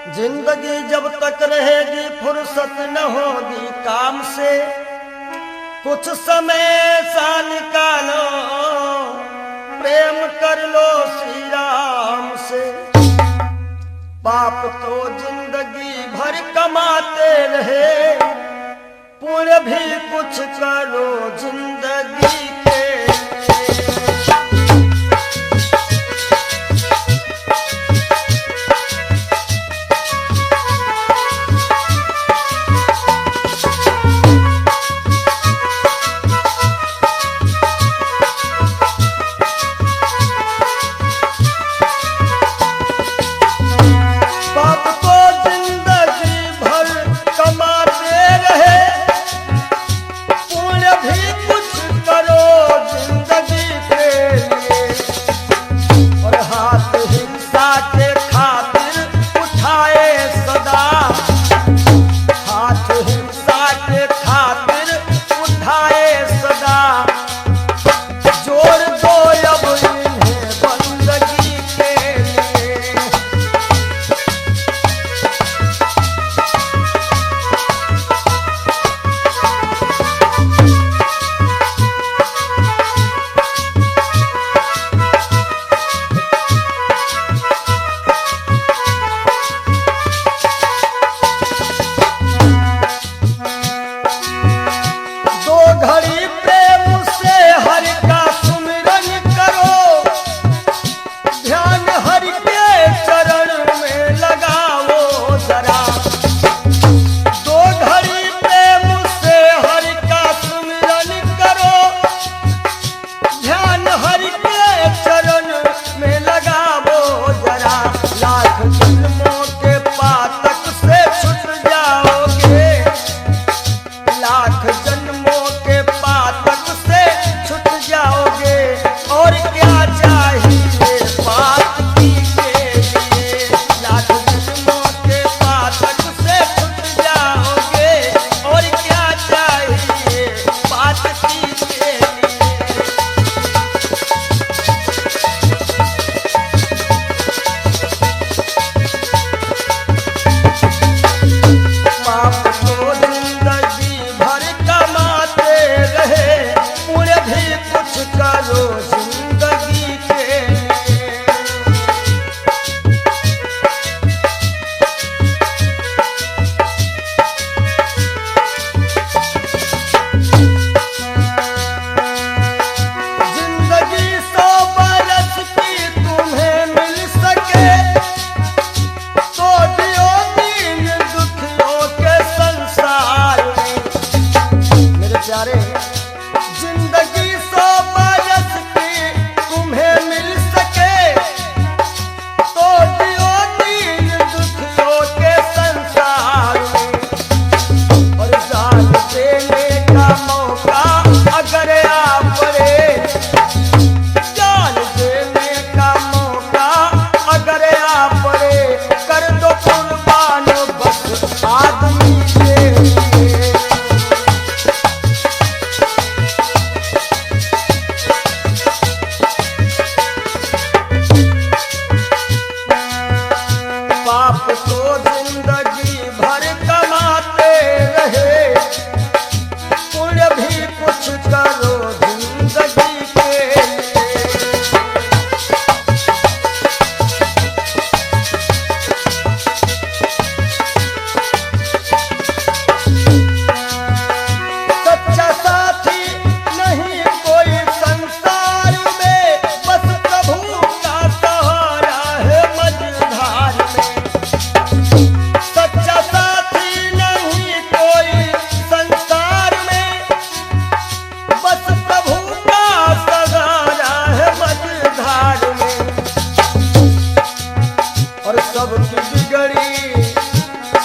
जिंदगी जब तक रहेगी फुर्सत न होगी काम से, कुछ समय सा निकालो प्रेम कर लो श्री राम से। पाप तो जिंदगी भर कमाते रहे, पुण्य भी कुछ करो जिंदगी के।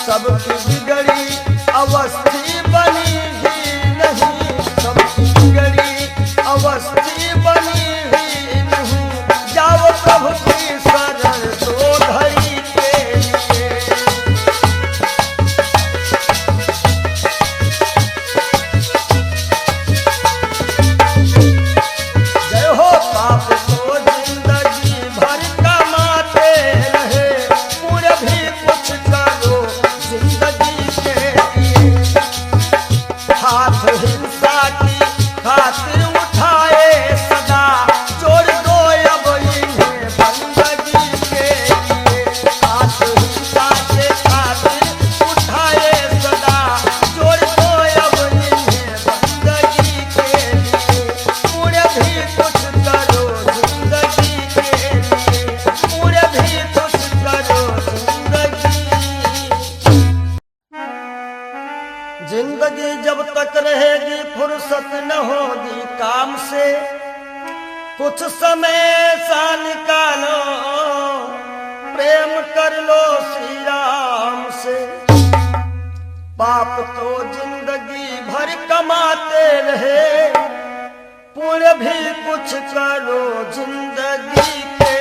सबकी बिगड़ी अवस्थी बनी ही नहीं, सबकी बिगड़ी अवस्थी बनी ही नहीं। जाओ प्रभु की शरण दो घड़ी के लिए। जय हो पाप को जिंदगी भर कमाते रहे, पूरे भी कुछ फुर्सत न होगी काम से, कुछ समय सा निकालो, प्रेम कर लो श्री राम से। पाप तो जिंदगी भर कमाते रहे, पुण्य भी कुछ करो जिंदगी के।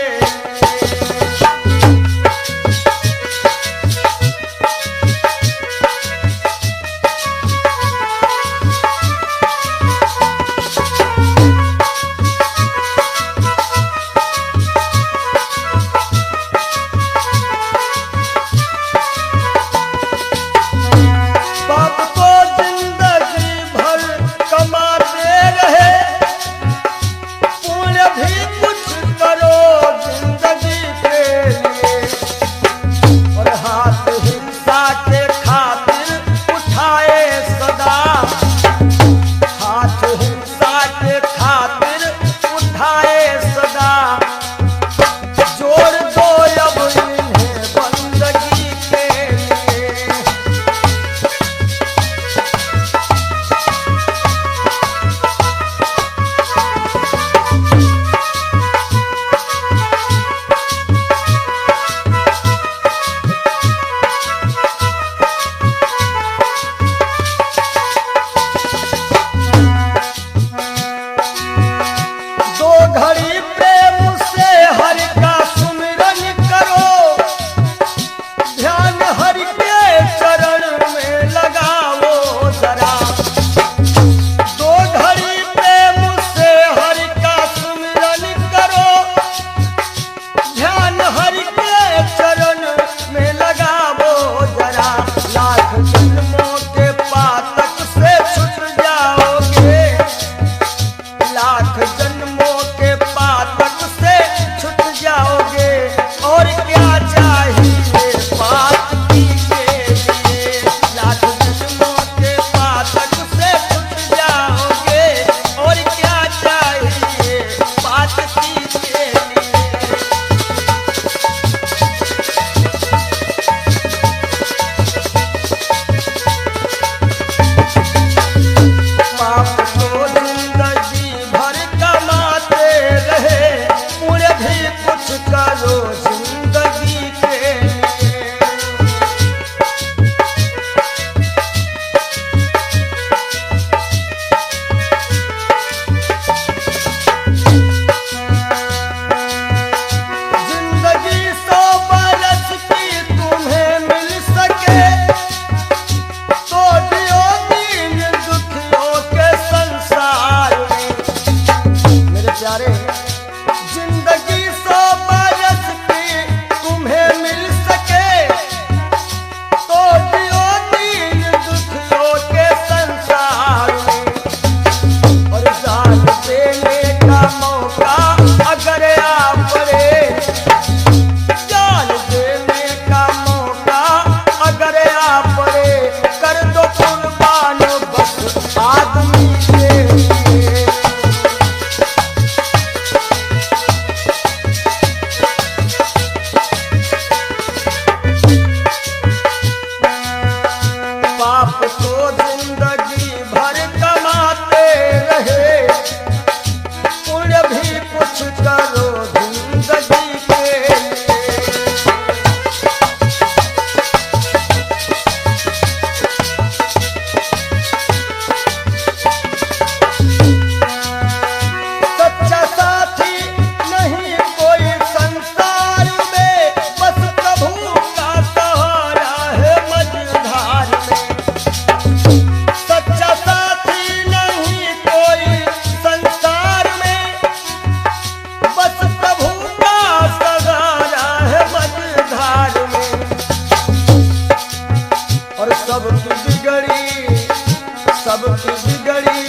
सबकी बिगड़ी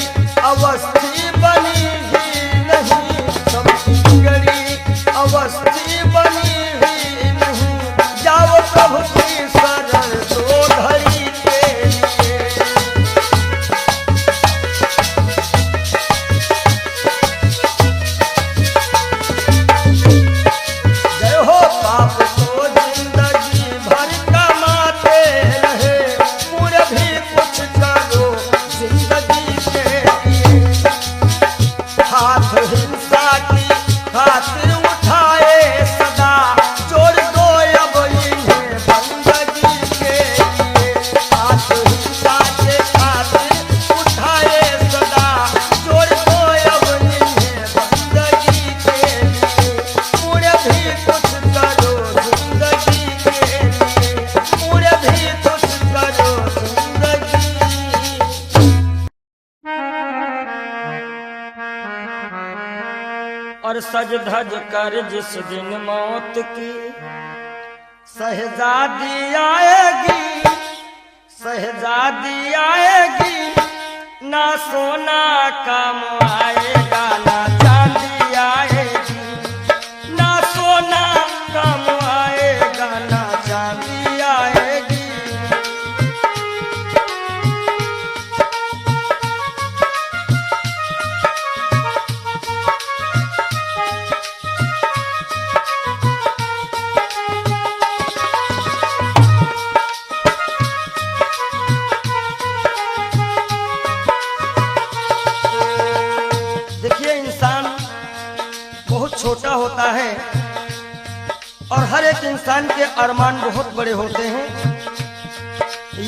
अवस्थी बनी ही नहीं, सबकी बिगड़ी अवस्थी बनी ही नहीं। जाओ प्रभु की शरण दो घड़ी के लिए। जय हो पाप को जिंदगी भर कमाते रहे, पूरे भी कुछ करो जिंदगी के। सज धज कर जिस दिन मौत की शहजादी आएगी, शहजादी आएगी, ना सोना काम आएगा ना चांदी आएगी, ना सोना काम आएगा ना चांदी आएगी। देखिए, इंसान बहुत छोटा होता है और हर एक इंसान के अरमान बहुत बड़े होते हैं।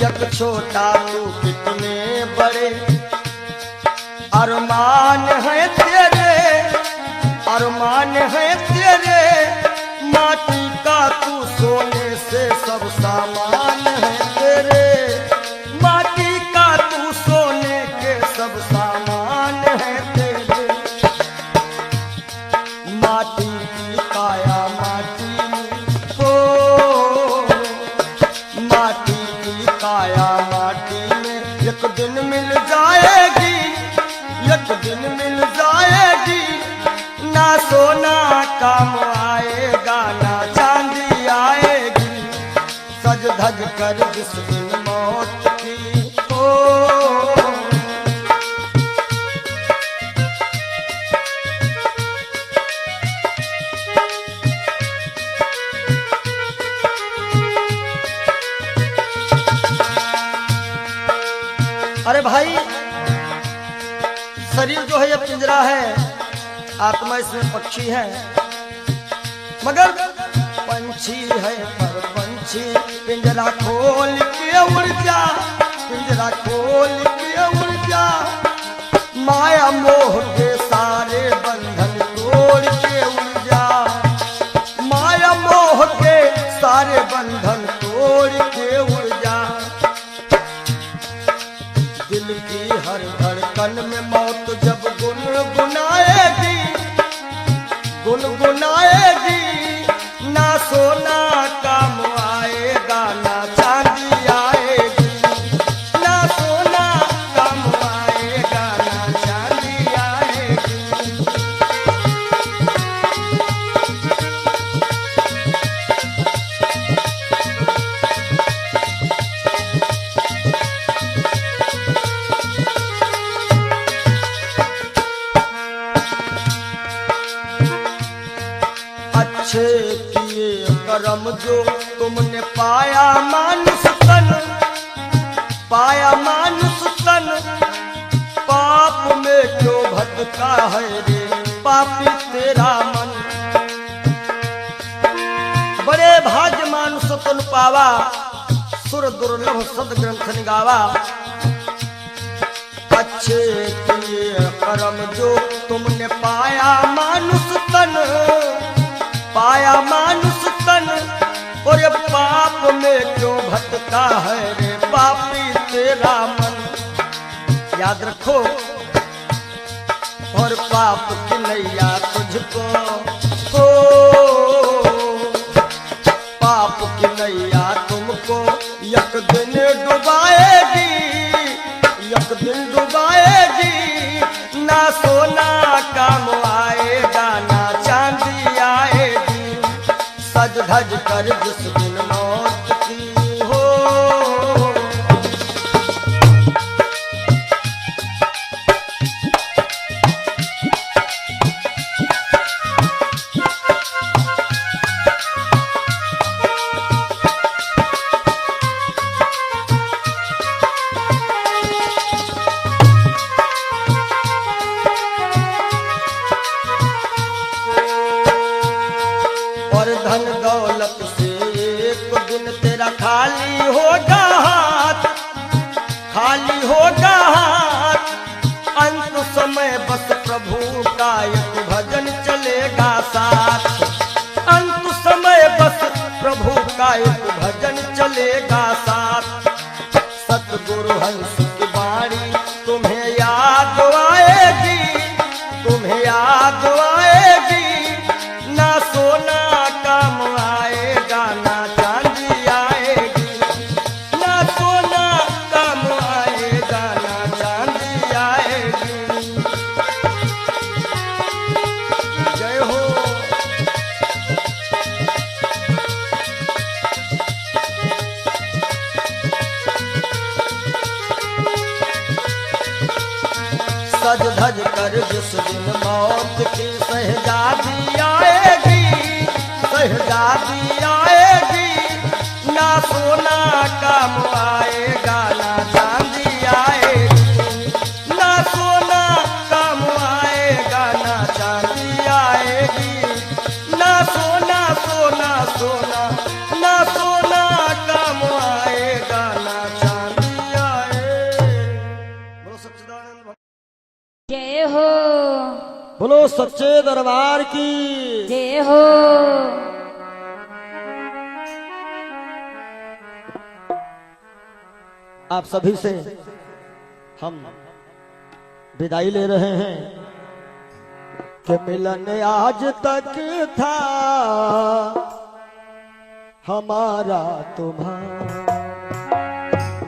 यक छोटा तू कितने बड़े अरमान है तेरे, अरमान है तेरे, माटी का तू सोने से सब सामान है तेरे, माटी का तू सोने के सब सामान है तेरे। माटी की काया माटी में हो, माटी की काया माटी में एक दिन मिल जाएगी, एक दिन मिल जाएगी, ना सोना काम आएगा ना चांदी आएगी, सज धज कर जिस दिन मौत की हो। अरे भाई, शरीर जो है ये पिंजरा है, आत्मा इसमें पक्षी है, मगर पंछी है पर पंछी पिंजरा खोल के उड़ जा, पिंजरा खोल के उड़ जा, माया मोह के सारे बंधन तोड़ के उड़ जा, माया मोह के सारे बंधन तोड़ के उड़ जा। दिल की हर धड़कन में मौत जब गुनगुनाएगी, गुनगुनाएगी, ना सोना काम आएगा ना चांदी आएगी, ना सोना काम आएगा ना चांदी आएगी। अच्छे किए कर्म जो तुमने पाया मानुष तन, पाया मानुष तन, पाप में क्यों भटका है रे पापी तेरा मन। बड़े भाग्य मानुष तन पावा, सुर दुर्लभ सद ग्रंथ निगावा। अच्छे किए कर्म जो तुमने पाया मानुष तन, पाया मानुष तन, और ये पाप में क्यों भटका है रे पापी तेरा मन। याद रखो, और पाप की नैया तुझको हो, पाप की नैया तुमको एक दिन डुबाएगी, एक दिन डुबाएगी, ना सोना काम आएगा ना चांदी आएगी, सज धज कर जिस दिन मौत की हो। और धन दौलत से एक दिन तेरा खाली होगा हाथ, खाली होगा हाथ, अंत समय बस प्रभु का एक भजन चलेगा साथ, अंत समय बस प्रभु का एक भजन चलेगा साथ। सतगुरु हंस की वाणी तुम्हें याद आएगी, तुम्हें याद आएगी, बोलो सच्चे दरबार की जय हो। आप सभी से हम विदाई ले रहे हैं कि मिलन आज तक था हमारा तुम्हारा,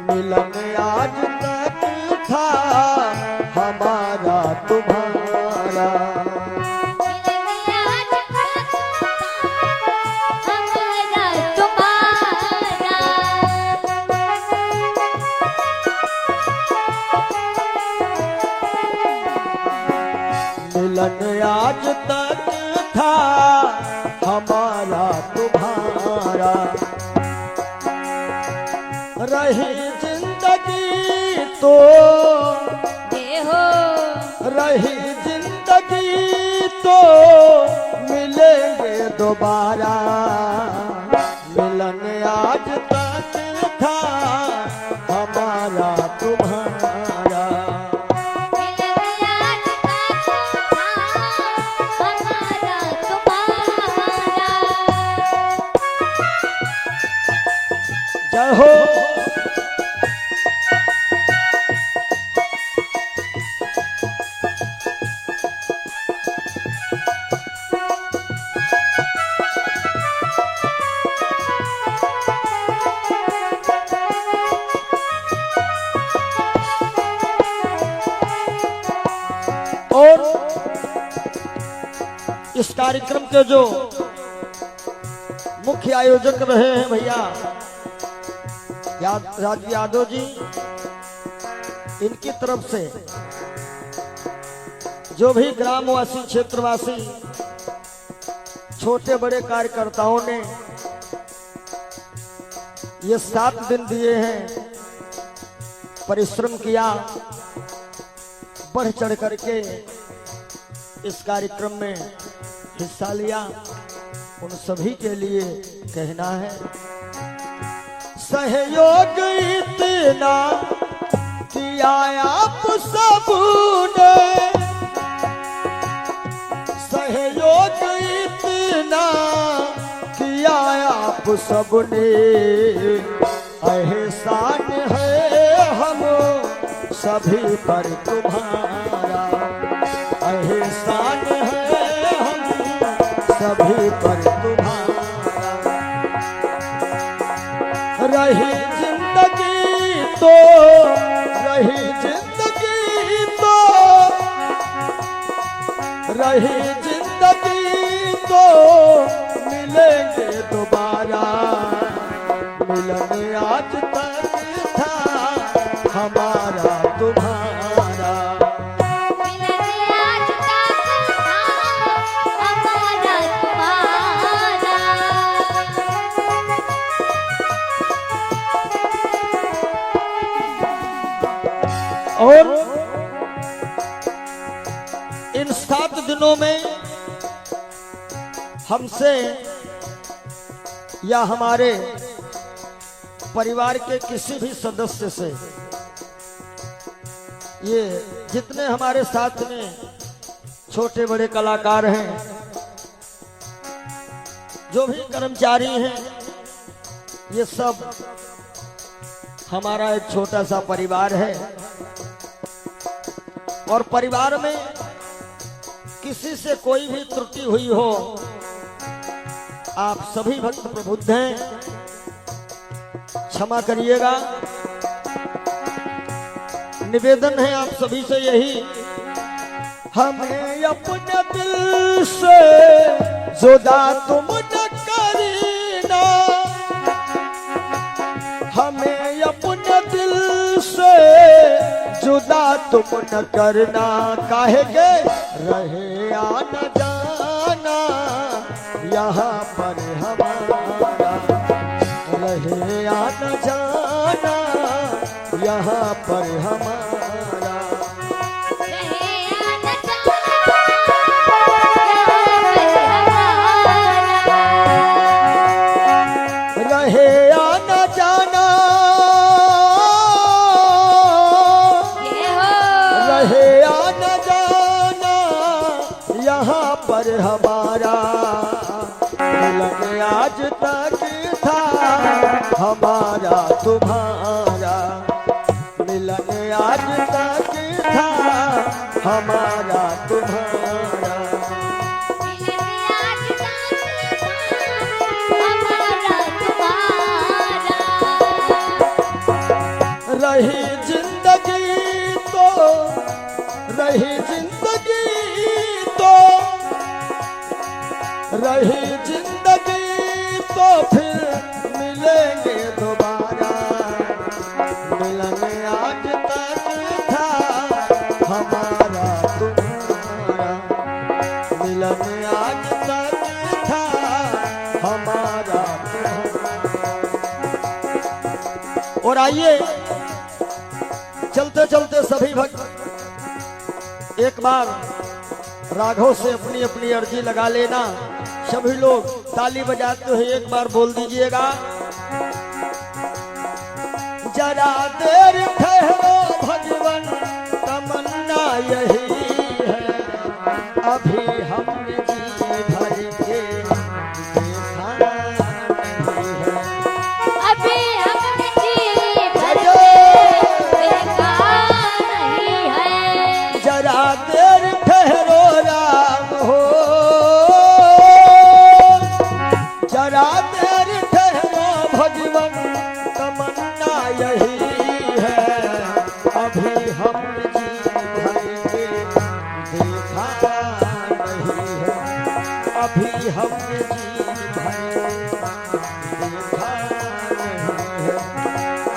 मिलन आज तक था हमारा तुम्हारा, मिलन आज तक था हमारा तुम्हारा, रही जिंदगी तो रही जिंदगी तो मिलेंगे दोबारा, मिलन आज तक था हमारा तुम्हारा, जय हो। और इस कार्यक्रम के जो मुख्य आयोजक रहे हैं भैया राजू यादव जी, इनकी तरफ से जो भी ग्रामवासी क्षेत्रवासी छोटे बड़े कार्यकर्ताओं ने ये 7 दिन दिए हैं, परिश्रम किया, बढ़ चढ़ करके इस कार्यक्रम में हिस्सा लिया, उन सभी के लिए कहना है सहयोग इतना किया आप सबने, सहयोग इतना किया आप सबने, एहसान है हम सभी पर तुम्हारा, एहसान है हम सभी पर तुम्हारा, रही जिंदगी तो रही जिंदगी तो रही जिंदगी तो मिलेंगे दोबारा, मिलन आज तक था हमारा तुम्हारा, और इन 7 दिनों में हमसे या हमारे परिवार के किसी भी सदस्य से, ये जितने हमारे साथ में छोटे बड़े कलाकार हैं, जो भी कर्मचारी हैं, ये सब हमारा एक छोटा सा परिवार है, और परिवार में किसी से कोई भी त्रुटि हुई हो, आप सभी भक्त प्रबुद्ध हैं, क्षमा करिएगा। निवेदन है आप सभी से यही, हमें अपने दिल से जुदा तुम न करना, हमें अपने दिल से जुदा तुम न करना, काहेंगे रहे आना जाना यहाँ पर हमारा, रहे आना जाना यहाँ पर हमारा, रहे आना जाना, रहे आना जाना हमारा तुम्हारा मिलन आज तक था, हमारा तुम्हारा रही जिंदगी तो, रही जिंदगी तो, रही जिंदगी तो फिर मिलेंगे दोबारा, मिलन आज तक था, हमारा तुम्हारा मिलन आज तक था, हमारा तुम्हारा। और आइए चलते चलते सभी भक्त एक बार राघव से अपनी अपनी अर्जी लगा लेना। सभी लोग ताली बजाते हुए एक बार बोल दीजिएगा, जरा देर ठहरो भगवन तमन्ना यही है, अभी हमने जी भर के देखा नहीं है, अभी हमने जी भर देखा नहीं है। जरा देर ठहरो राम हो, जरा देर ठहरो भगवन तमन्ना यही है, अभी हम जी भर के देखा नहीं है, अभी हम जी भर देखा नहीं है,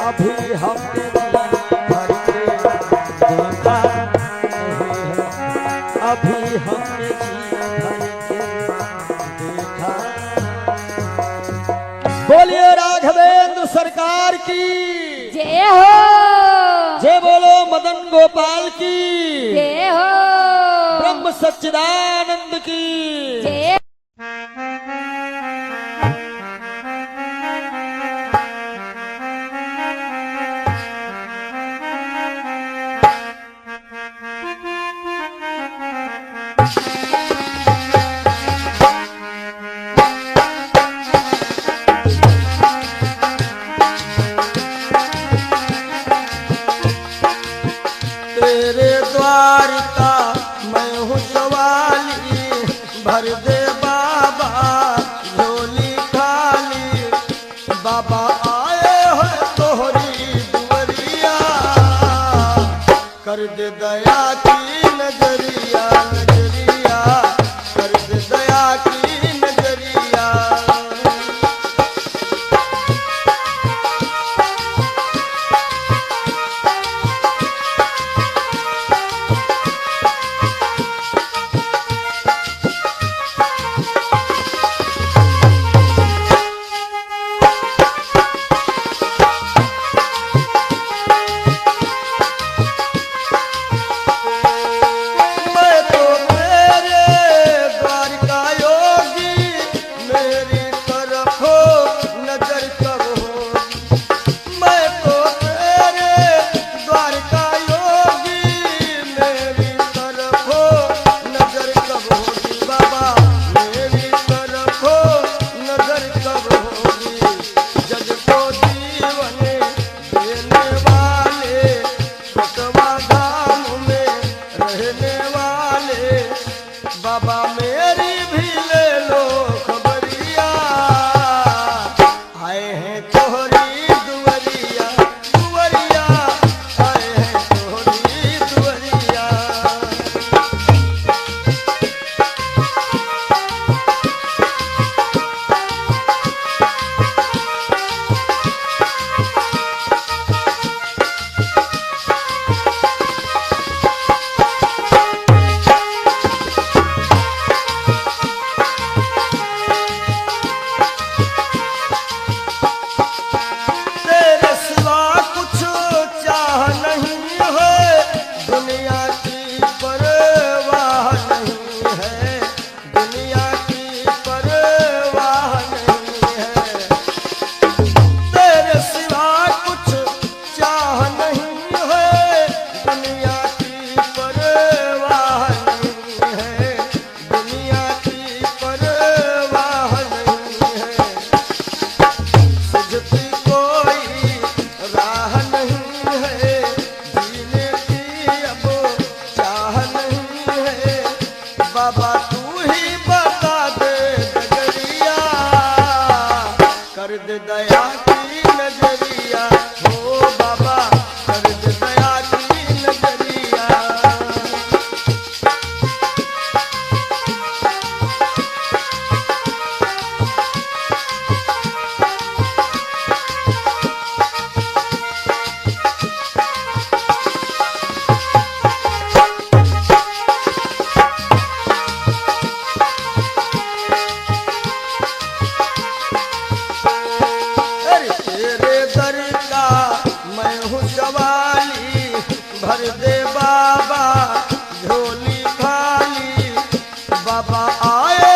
अभी हम जी भर के देखा नहीं है, अभी हम जी भर के देखा। बोलिए राघवेंद्र सरकार की जय हो, जय बोलो मदन गोपाल की जय हो, ब्रह्म सच्चिदानंद की जय। तेरे द्वार का मैं हूँ सवाली, भर दे बाबा झोली खाली, बाबा आए हो तोहरी दुवरिया, कर दे दया की नजरिया, नजरिया कर दे दया की नजरिया। मैं तो तेरे द्वार का योगी, मेरी तरफ हो नजर कब हो, मैं तो तेरे द्वार का योगी, मेरी तरफ हो नजर कब होगी, बाबा मेरी तरफ हो नजर कब होगी, जग को जीवन देने वाले, बसवा धाम में रहने वाले, बाबा मेरी भी ले लो खबरिया, आए हैं तोहरी दुवरिया, दुवरिया आए हैं तोहरी दुवरिया। नजरिया हो बाबा कर दे दया की नजरिया। अरे तेरे दर का मैं हूँ सवाली, भर दे बाबा झोली खाली। बाबा आए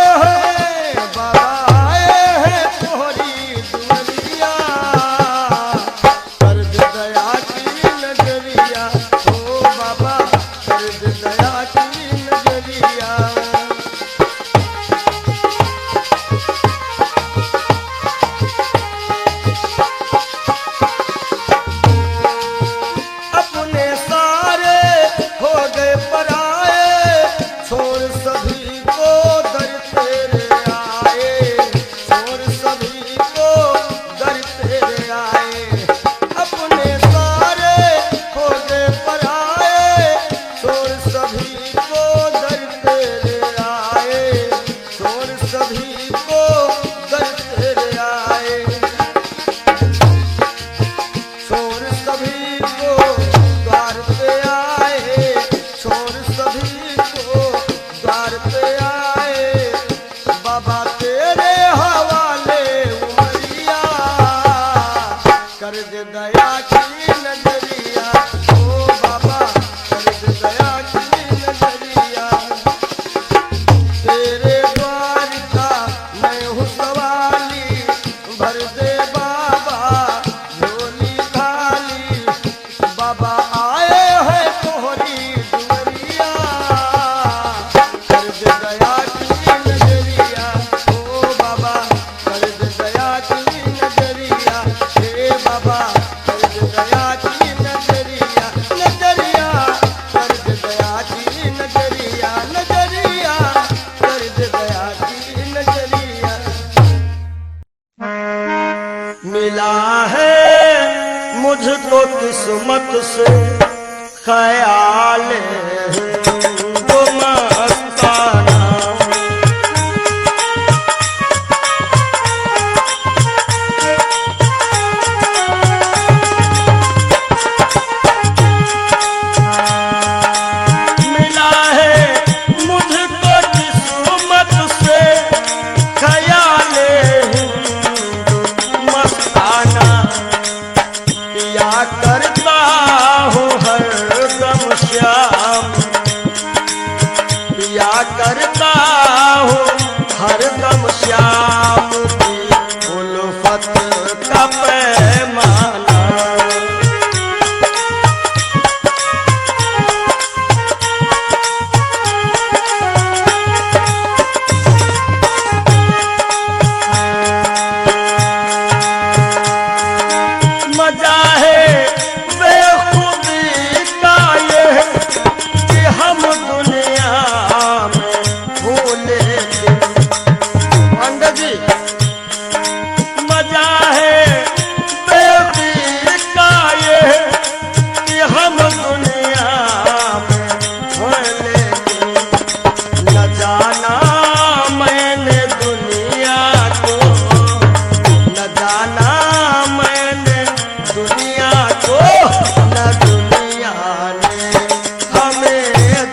हैं तोहरी दुनिया, कर दे दया की नजरिया ओ बाबा कर दे दया की नजरिया। अपने सारे हो गए पराए, छोड़ सभी को दर तेरे आए, छोड़ सभी को दर तेरे आए। अपने सारे हो गए पराए, छोड़ सभी को दर तेरे आए, छोड़ सभी को दर तेरे आए। छोड़ सभी को द्वार पे आए, छोड़ सभी को द्वार पे आए। बाबा तेरे हवाले उमरिया, कर दे दया की नजरिया ओ बाबा कर दे दया की नजरिया। तेरे द्वार का मैं हूँ सवाली, भर दे बाबा झोली खाली। बाबा आए हैं तोहरी दुनिया, कर दे दया की नजरिया ओ बाबा कर दे दया की नजरिया। हे बाबा कर दे दया की नजरिया, नजरिया कर दे दया की नजरिया, नजरिया कर दे दया की नजरिया। मिला है मुझको किस्मत से ख्याल वो मस्ताना। मिला है मुझको किस्मत से ख्याल मस्ताना। पिया करता हूँ हरदम श्याम, पिया करता हूँ हरदम श्याम की उल्फत का पैमाना। मजा है बेखुदी का ये कि हम दुनिया में भूले थे। पंडित जी मजा है बेखुदी का ये कि हम दुनिया में भूले थे। न जाना मैंने दुनिया को, न जाना मैंने दुनिया को, न दुनिया ने हमें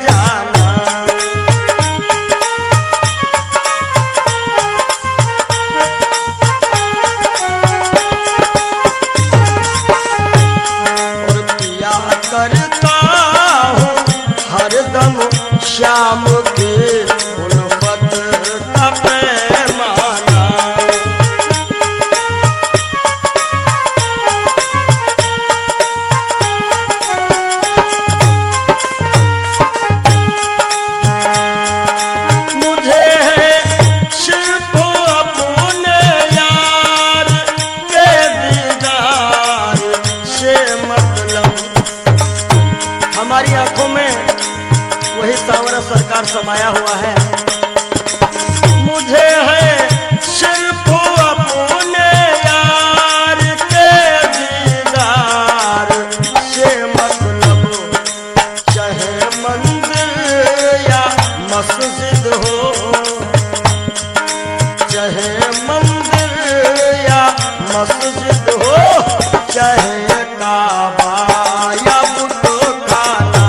जाना। और पिया करता हूँ हरदम श्याम की उल्फत का पैमाना। मुझे है सिर्फ अपने यार के दीदार से मतलब। हमारी आंखों में वही सांवरा सरकार समाया हुआ है। मुझे है सिर्फ अपने यार के चाहे काबा या बुतखाना।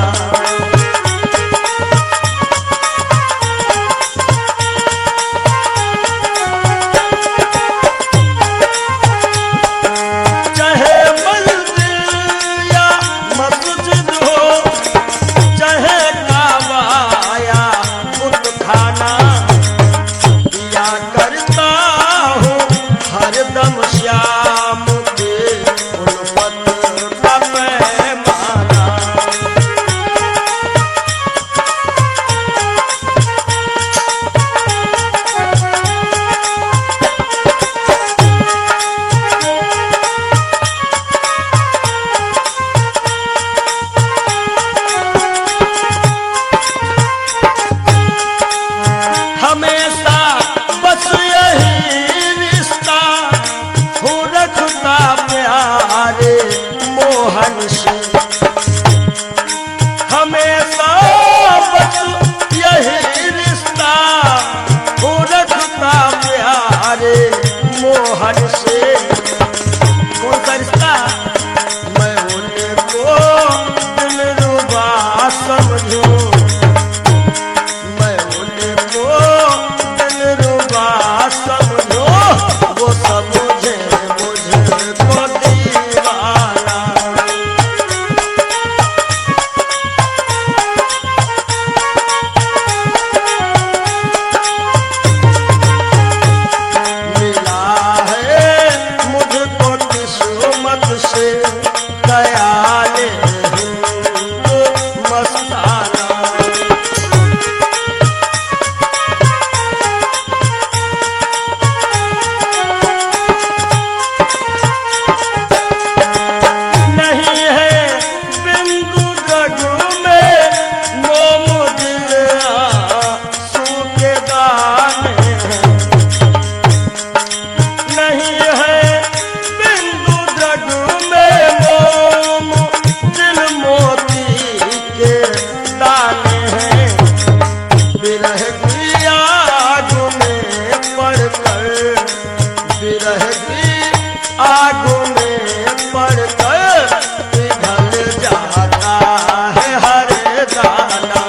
चाहे मंदिर या मस्जिद हो, चाहे काबा या बुतखाना, या करता हूँ हरदम श्याम के उल्फत का पैमाना। हमेशा बस यही रिश्ता हो रखता प्यारे मोहन से। हमेशा बस यही रिश्ता हो रखता प्यारे मोहन से। कौन सा रिश्ता? मैं उनको दिलरुबा समझूं, मैं उनको दिलरुबा समझो, वो समझे मुझको दीवाना। मिला है मुझको किस्मत से ख्याले हिंदू मस्ताना। नहीं है बिंदु रघु में मोम दिल आंसू के दाने हैं। नहीं है बिंदु रघु में मोम दिल मोती के दाने हैं। विरह की आग में पड़कर, विरह की आग में पड़कर पिघल जाता है हर दाना।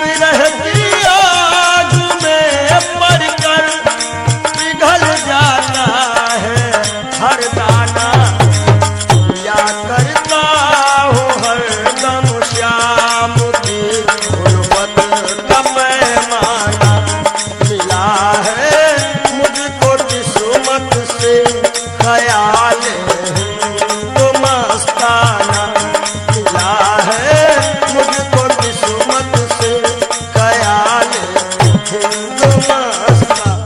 विरह की आग में पड़कर पिघल जाता है हर दाना। या करता हूँ हरदम श्याम की उल्फत का पैमाना। मिला है मुझको किस्मत से ख्याल हिंदू मस्ताना। मिला है मुझको किस्मत से ख्याल हिंदू मस्ताना।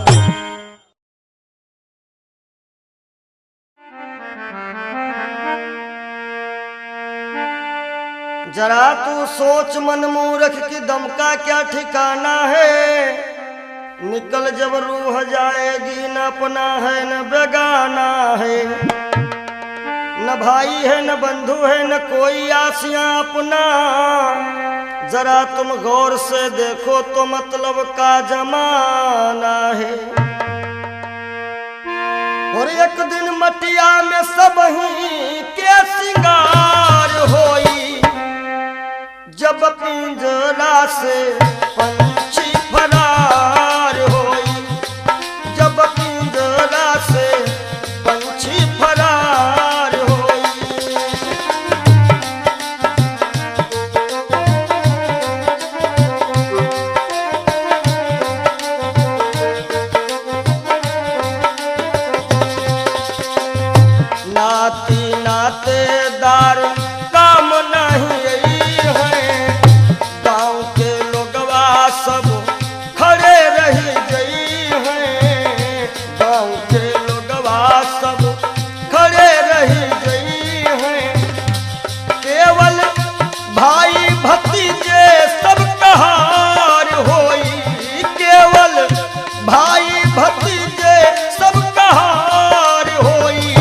जरा तू सोच मन मूर्ख की दम का क्या ठिकाना है। निकल जब रूह जाएगी, न अपना है न बेगाना है, न भाई है न बंधु है न कोई आसियां अपना। जरा तुम गौर से देखो तो मतलब का जमाना है। और एक दिन मटिया में सब ही के सिंगार होई, जब पिंजरा से पंछी फरार होई, जब पिंजरा से पंछी फरार होई। नाती नातेदार काम नहीं है, गांव के लोगवा सब खड़े रही गई हैं। गांव के लोगवा सब खड़े रही गई हैं। केवल भाई भतीजे सब कहार होई, केवल भाई भतीजे सब कहार होई।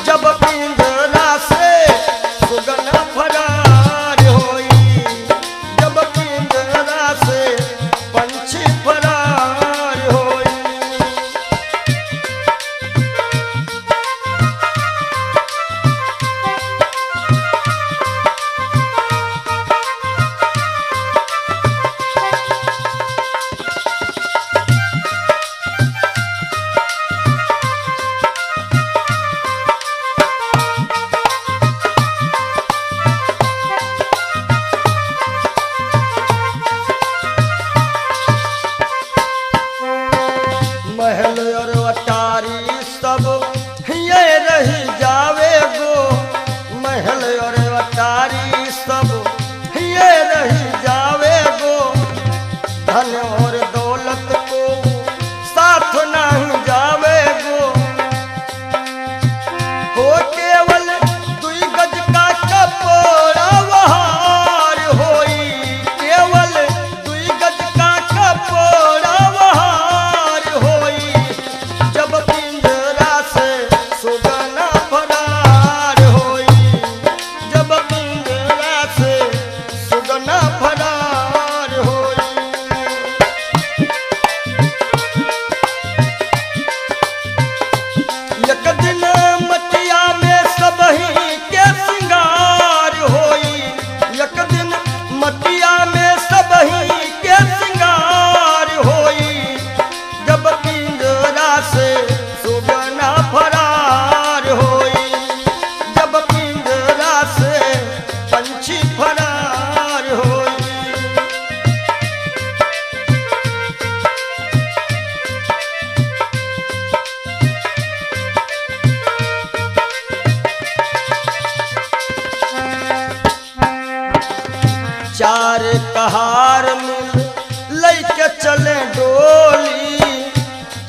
जब पिंजरा से सुगन फरार होई, जब पिंजरा कहार मिल लैके चले डोली,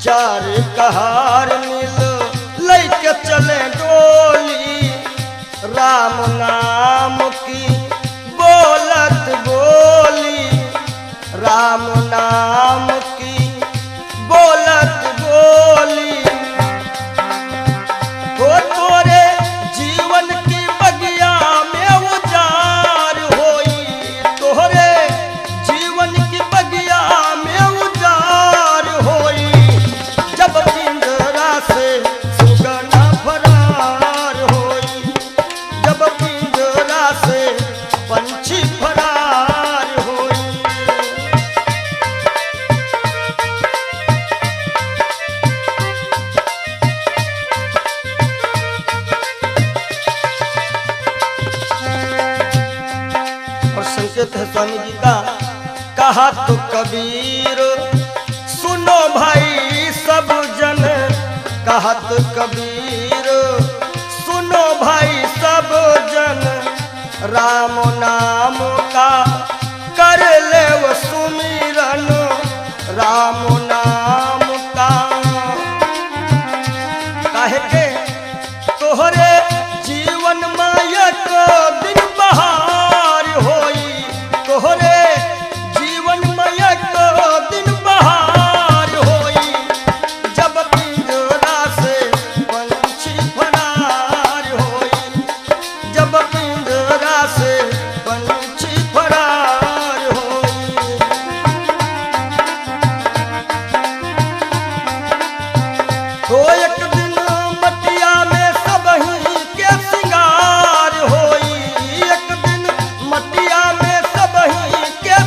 चार कहार मिल लैके चले डोली, राम नाम की बोलत बोली, राम नाम की बोलत बोली। हो तोरे जीवन की बगिया में उजार होई, तोरे जीवन की बगिया में उजार होई, जब पिंजरा से सुगना फरार होई, जब पिंजरा से पंछी फरार होई। और संकेत है स्वामी जी का, कहा तो कबीर सुनो भाई सब जन, कहा तो कबीर सुनो भाई सब जन, राम नाम का कर ले वो सुमिरन, राम नाम का। काहे के तोहरे जीवन मायक दिन बहार होई, तोहरे जीवन मायक दिन बहार होई, जब पिंजरा से पंछी फरार होई, जब पिंजरा से पंछी फरार होई। तो एक दिन मटिया में सबही के सिंगार होई, एक दिन मटिया में सबही के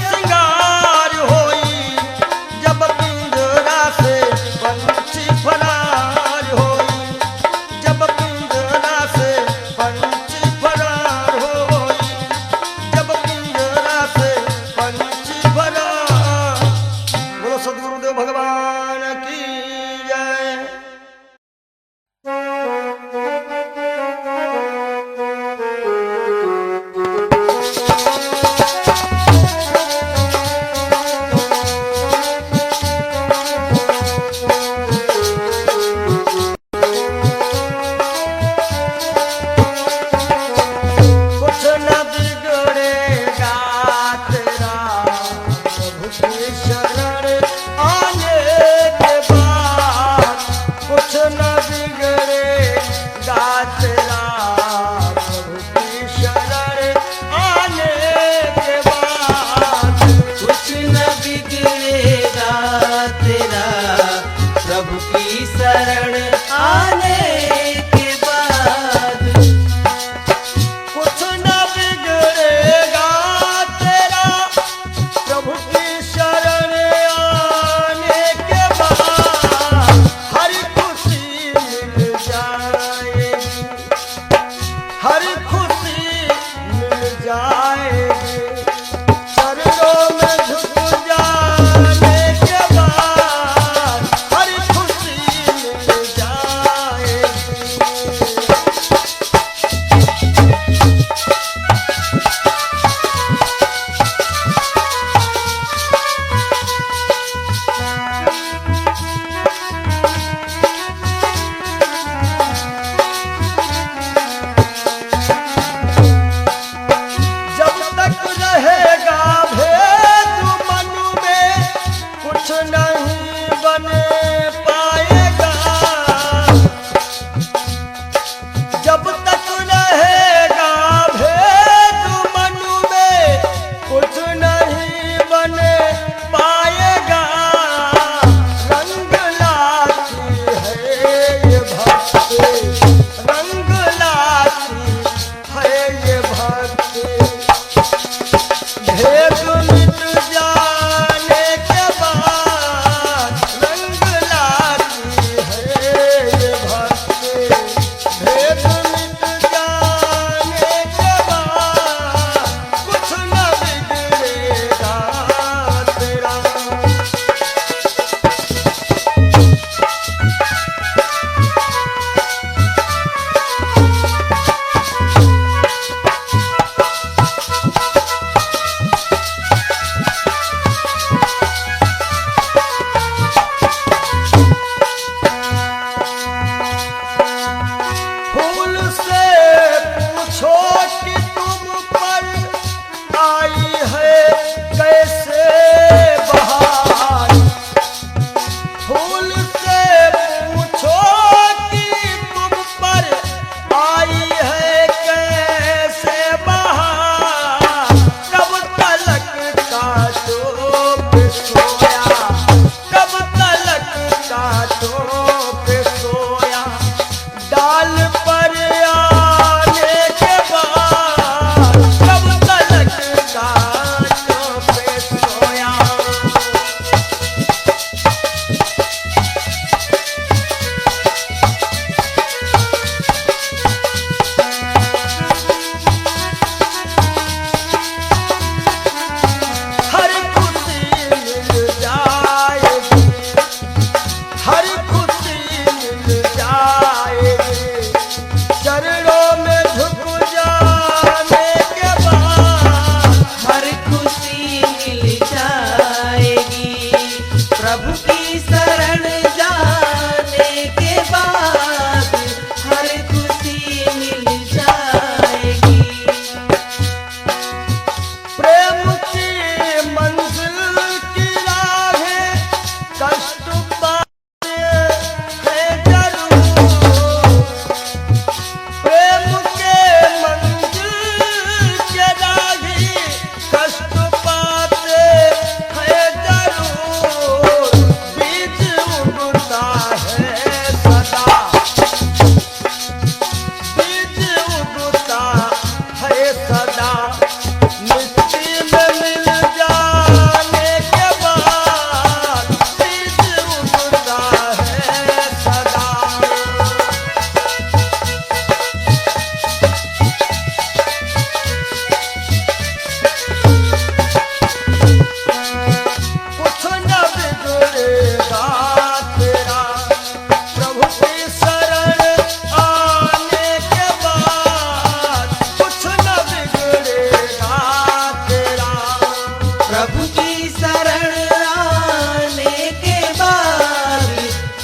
प्रभु की शरण आने के बाद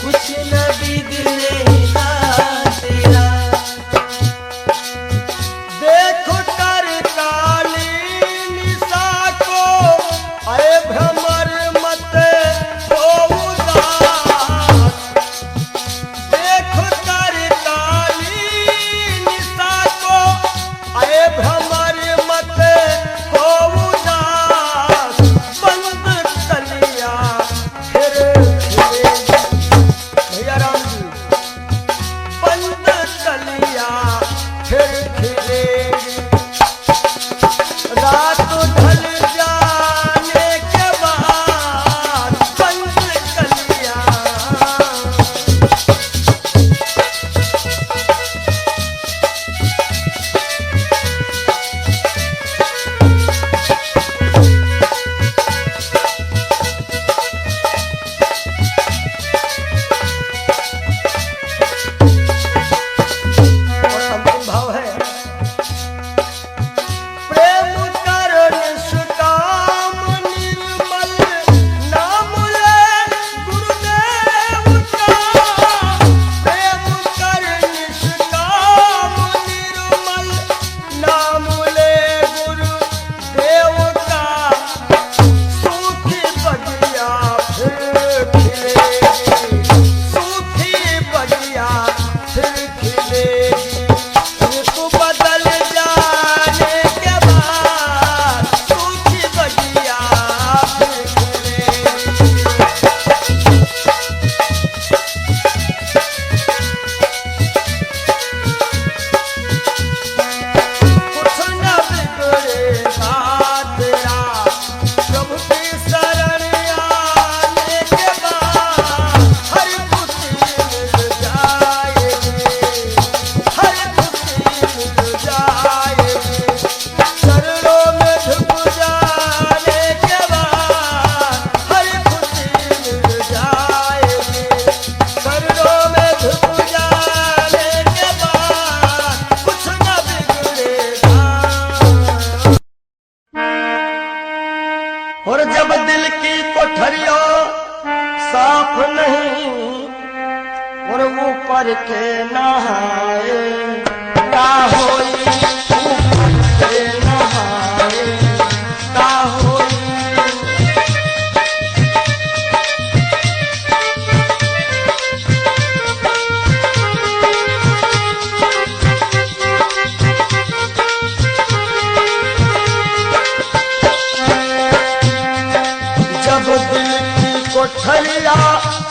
कुछ न बिगड़ेगा तेरा। देखो कर काली निशा को, अरे भ्रमर मत हो उदास। देखो कर काली निशा को, अरे भ्रमर मत हो उदास। बंद कलिया फिर खिलेगी। भैया राम जी, बंद कलिया फिर खिलेगी। रात ढल जाने के बाद बंद कलिया। और अंतिम भाव है, प्रेम कर निष्काम निर्मल नाम ले गुरुदेव का। प्रेम कर निष्काम निर्मल नाम ले गुरुदेव का। सूखी बगिया फिर खिलेगी। सूखी बगिया फिर खिलेगी। ऋतु बदल जाने के बाद सूखी बगिया फिर खिलेगी। कुछ न बिगड़ेगा तेरा, प्रभु की शरण आने के बाद हर खुशी मिल जाएगी। हर खुशी मिल जाएगी। चरणों में झुक जाने के बाद हर खुशी मिल जाएगी। चरणों में झुक जाने के बाद कुछ न बिगड़ेगा। और जब दिल की कोठरियों साफ नहीं, और ऊपर के नहाए का होई। ऊपर के नहाए का होई। जब दिल की कोठरिया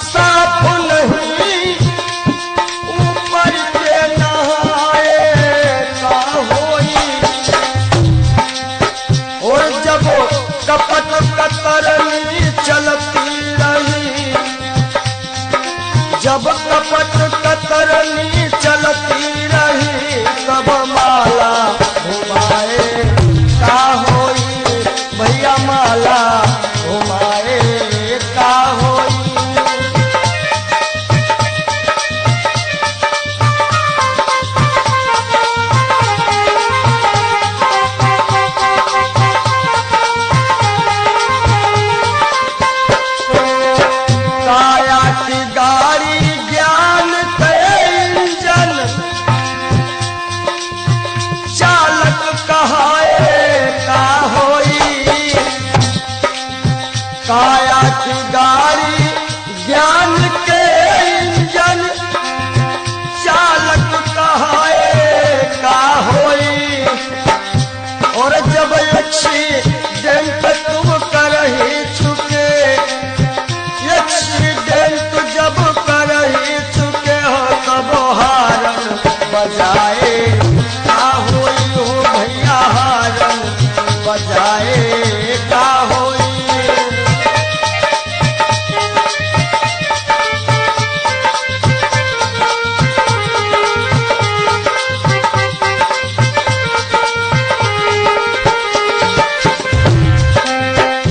साफ नहीं, ऊपर के नहाए का होई। और जब कपट कतरनी चलती रही, जब कपट कतरनी चलती रही, तब माला घुमाए का होई। भैया माला घुमाए का होई। काया की गाड़ी ज्ञान के इंजन, चालक कहाए का होई। काया की गाड़ी ज्ञान के इंजन, चालक कहाए का होई। और जब एक्सीडेंट तुम करही चुके, एक्सीडेंट जब करही चुके हो, तब हारन बजाए का होई। हो भैया हारन बजाए का होई।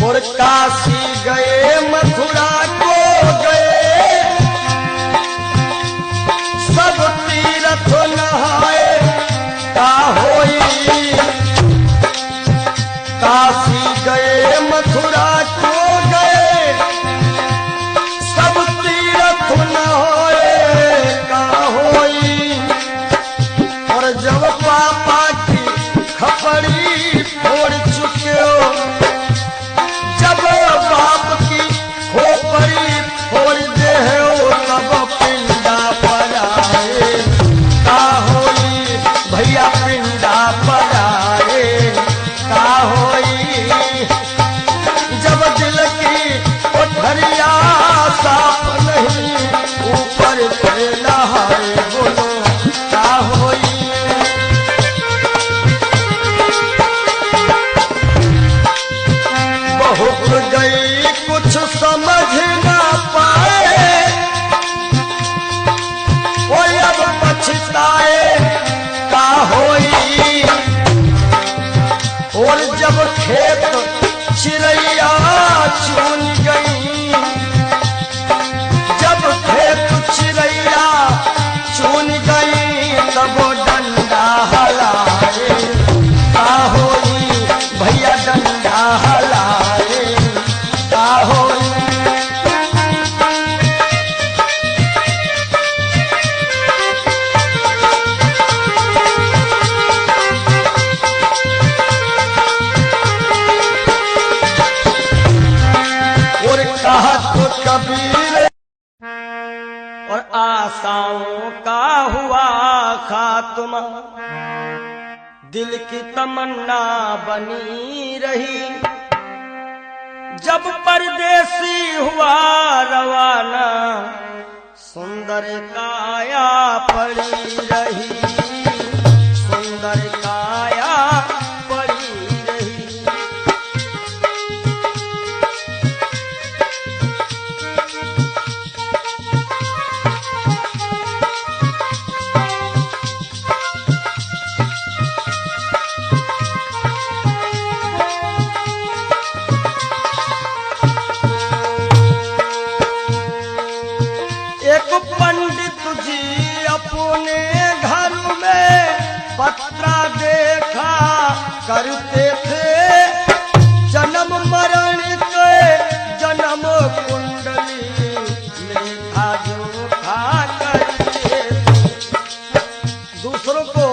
और काशी गए मथुरा को गए, सब तीर्थ नहाए का होई। काशी गए मथुरा गई कुछ समझ ना पाए, वो अब पछताए का होई। और जब खेत चिड़ैया चुन गई, जब खेत चिड़ैया चुन गई, तब डंडा हलाए का होई। भैया डंडा हलाए का होई। और कहा तो कबीर और आशाओं का हुआ खात्मा, दिल की तमन्ना बनी रही। जब परदेसी हुआ रवाना, सुंदर काया पड़ी रही, सुंदर काया पड़ी रही। एक पंडित जी अपने घर में पत्रा देखा करते थे, जन्म मरण के जन्म कुंडली लेखा जोखा करते थे। दूसरों को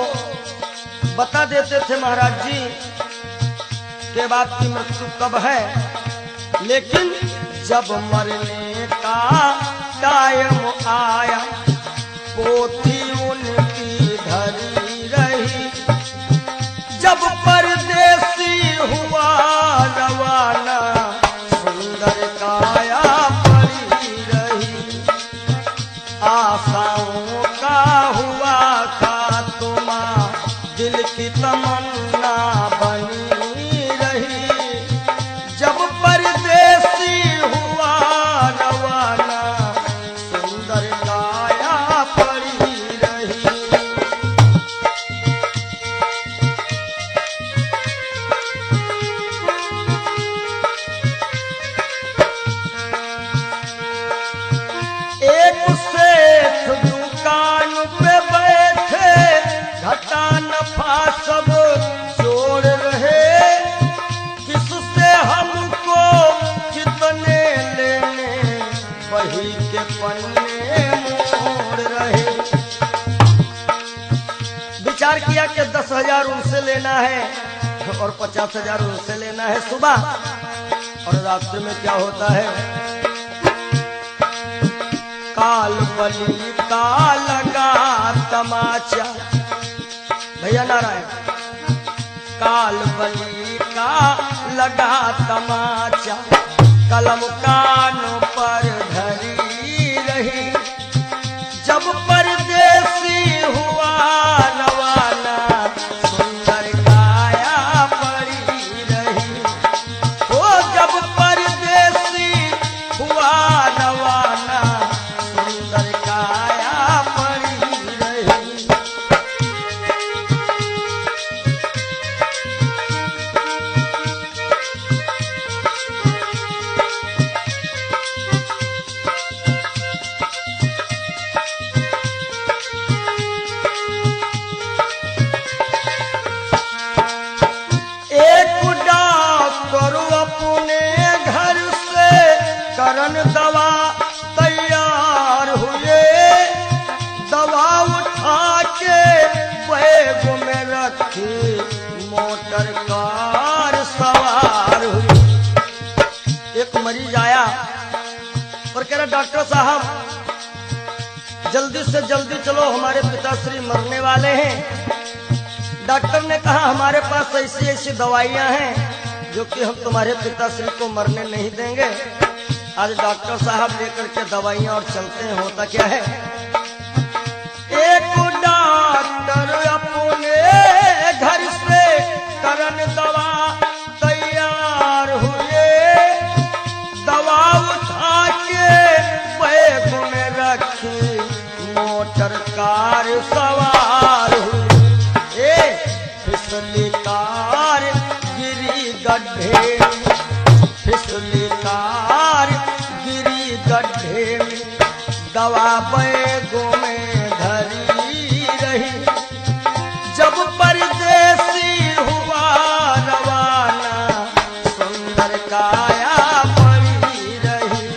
बता देते थे महाराज जी के बाद की मृत्यु कब है, लेकिन जब मरने का टाइम आया, पोथी उनकी धरी रही। जब परदेसी हुआ रवाना, सुंदर काया पड़ी रही। आशाओं का हुआ खात्मा, दिल की तमन्ना बनी रही। जब परदेसी हुआ रवाना, सुंदर काया पड़ी रही। एक सेठ दुकान पे बैठे, घाटा नफा सब जोड़ रहे। किससे हमको कितने लेने, वही के पन्ने मोड़ रहे। विचार किया कि 10,000 उनसे लेना है और 50,000 उनसे लेना है सुबह, और रास्ते में क्या होता है, काल बली का लगा तमाचा। भैया नारायण, काल बली का लगा तमाचा, कलम कानों पर धरी रही। जब परदेसी हुआ रवाना, सुंदर काया पड़ी रही। ओ जब परदेसी हुआ रवाना, सुंदर काया पड़ी रही। करन दवा तैयार हुए, दवा उठा के बैग में रखी, मोटर कार सवार हुई। एक मरीज आया और कह रहा डॉक्टर साहब जल्दी से जल्दी चलो, हमारे पिताश्री मरने वाले हैं। डॉक्टर ने कहा हमारे पास ऐसी ऐसी दवाइयां हैं जो कि हम तुम्हारे पिताश्री को मरने नहीं देंगे। आज डॉक्टर साहब लेकर के दवाइयां और चलते हैं। होता क्या है, एक डॉक्टर अपने घर से करन दवा तैयार हुए, सवार हुई। फिसली कार गिरी गड्ढे में, फिसली कार गिरी गड्ढे में, दवा बैगों में धरी रही। जब परदेसी हुआ रवाना, सुंदर काया पड़ी रही।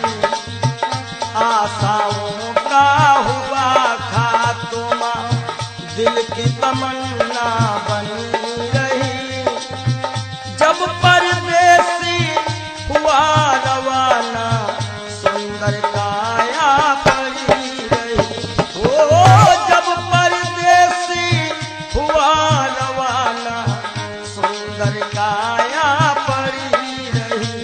आशाओं का हुआ खात्मा, दिल की तमन्ना बनी रही। जब परदेसी हुआ रवाना, सुंदर काया पड़ी रही। ओ जब परदेसी हुआ रवाना, सुंदर काया पड़ी रही।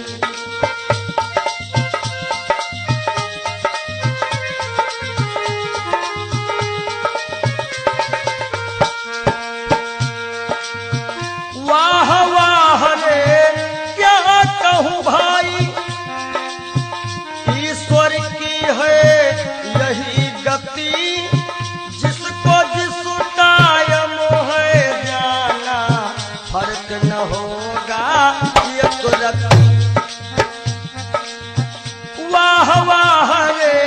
वाह वाह रे क्या कहूँ भाई, ईश्वर की है यही गति। जिसको जिस टाइम है जाना, फर्क न होगा एक रत्ती। वाह वाह रे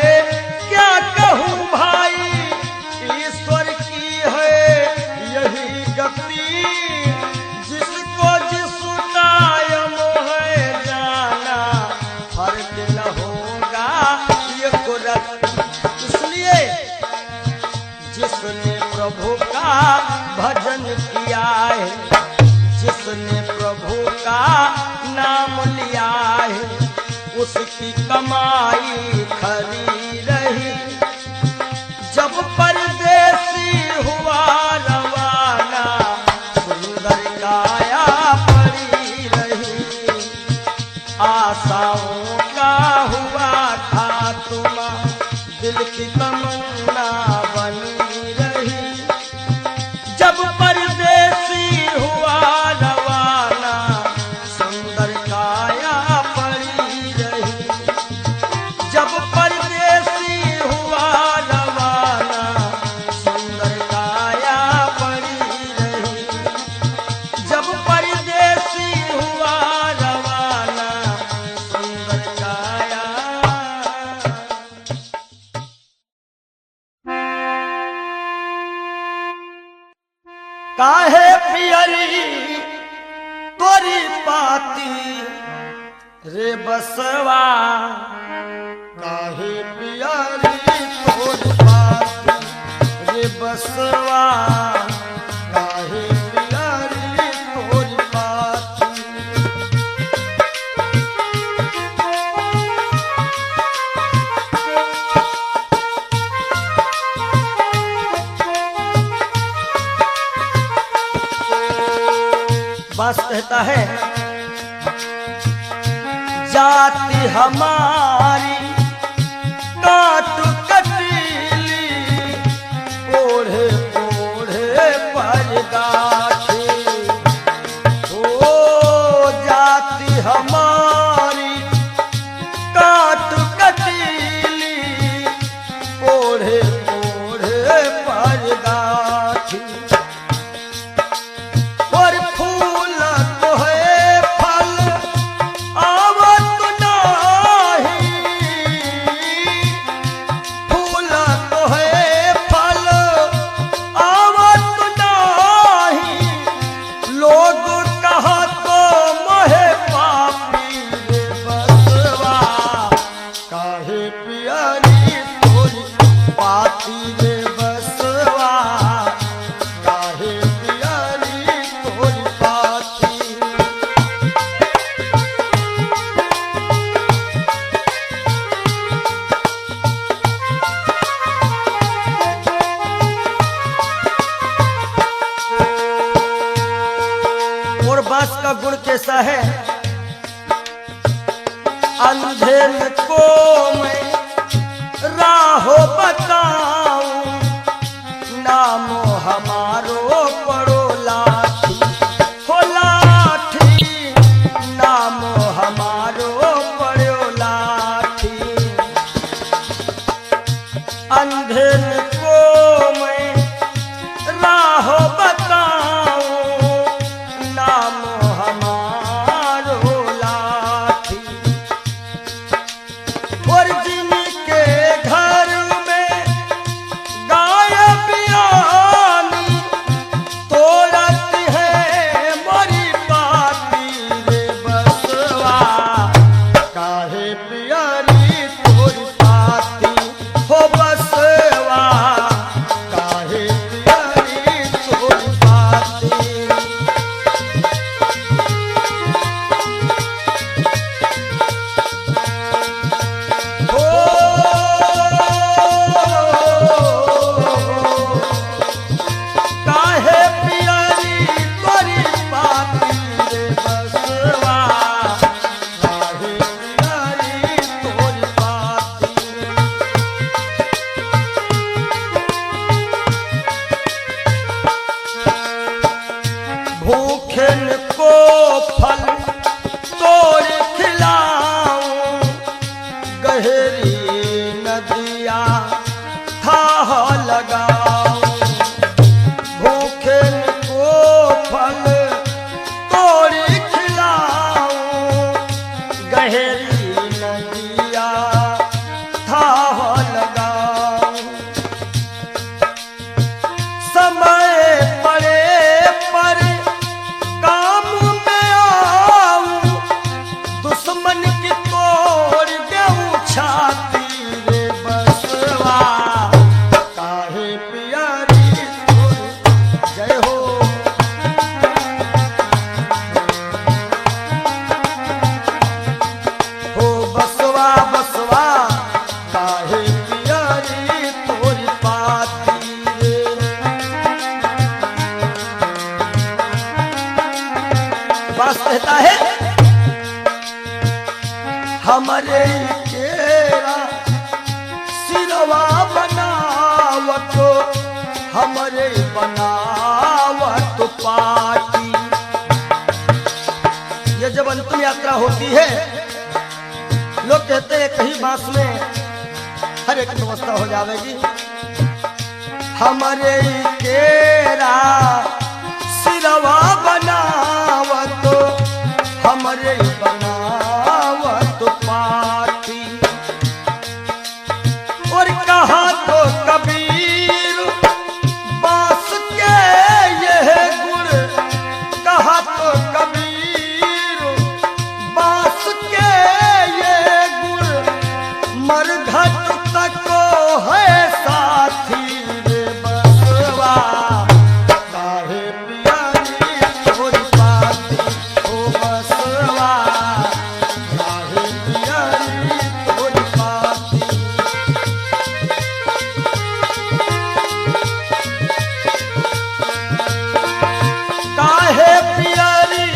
क्या कहूँ भाई, ईश्वर की है यही गति। जिसको जिस टाइम है जाना, फर्क न होगा एक रत्ती। इसलिए जिसने प्रभु का भजन किया है, जिसने प्रभु का नाम लिया है, उसकी कमाई खरी रही। जब परदेसी हुआ रवाना, सुंदर काया पड़ी रही। आशाओं का हुआ खात्मा, दिल की तमन्ना बनी रही। जब परदेसी हुआ रवाना, सुंदर काया पड़ी रही। जब परदेसी हुआ रवाना, सुंदर काया पड़ी रही। जब परदेसी हुआ रवाना, सुंदर काया। काहे पियरी तोरी पाती रे बसवा, काहे पियरी तोरी पाती रे बसवा, काहे पियरी तोरी पाती। बास कहता है, जाति हमारी काट कटीली, ओढ़े ओढ़े पर गाठी। ओ जाति हमारी काट कटीली, ओढ़े ओढ़े पर गाठी। और फूल तो है फल आवत नाही, फूल तो है फल आवत नाही। लोग कहा तो मोहे पापी रे बसवा, काहे पियरी तोरी पाती रे बसवा, काहे पियरी तोरी पाती। और बांस का गुण कैसा है, अंधेर को मैं राहो बताऊं, नामो हमारो पड़ो लाठी। हो लाठी, नामो हमारो पड़ो लाठी। अंधेर को मैं हमरे केरा सिरवा बनावत हमरे बनावत पाटी। ये जब अंतिम यात्रा होती है लोग कहते हैं कहीं बांस में हर एक व्यवस्था हो जाएगी। हमरे केरा सिरवा बनावत हमरे बनावत पाटी। और कहा तो कबीर बांस के यह गुण, कहा तो कबीर बांस के ये गुण मरघट तक है साथी रे बसवा। काहे पियारी तोरी पाती ओ बसवा, काहे पियारी तोरी पाती। काहे पियारी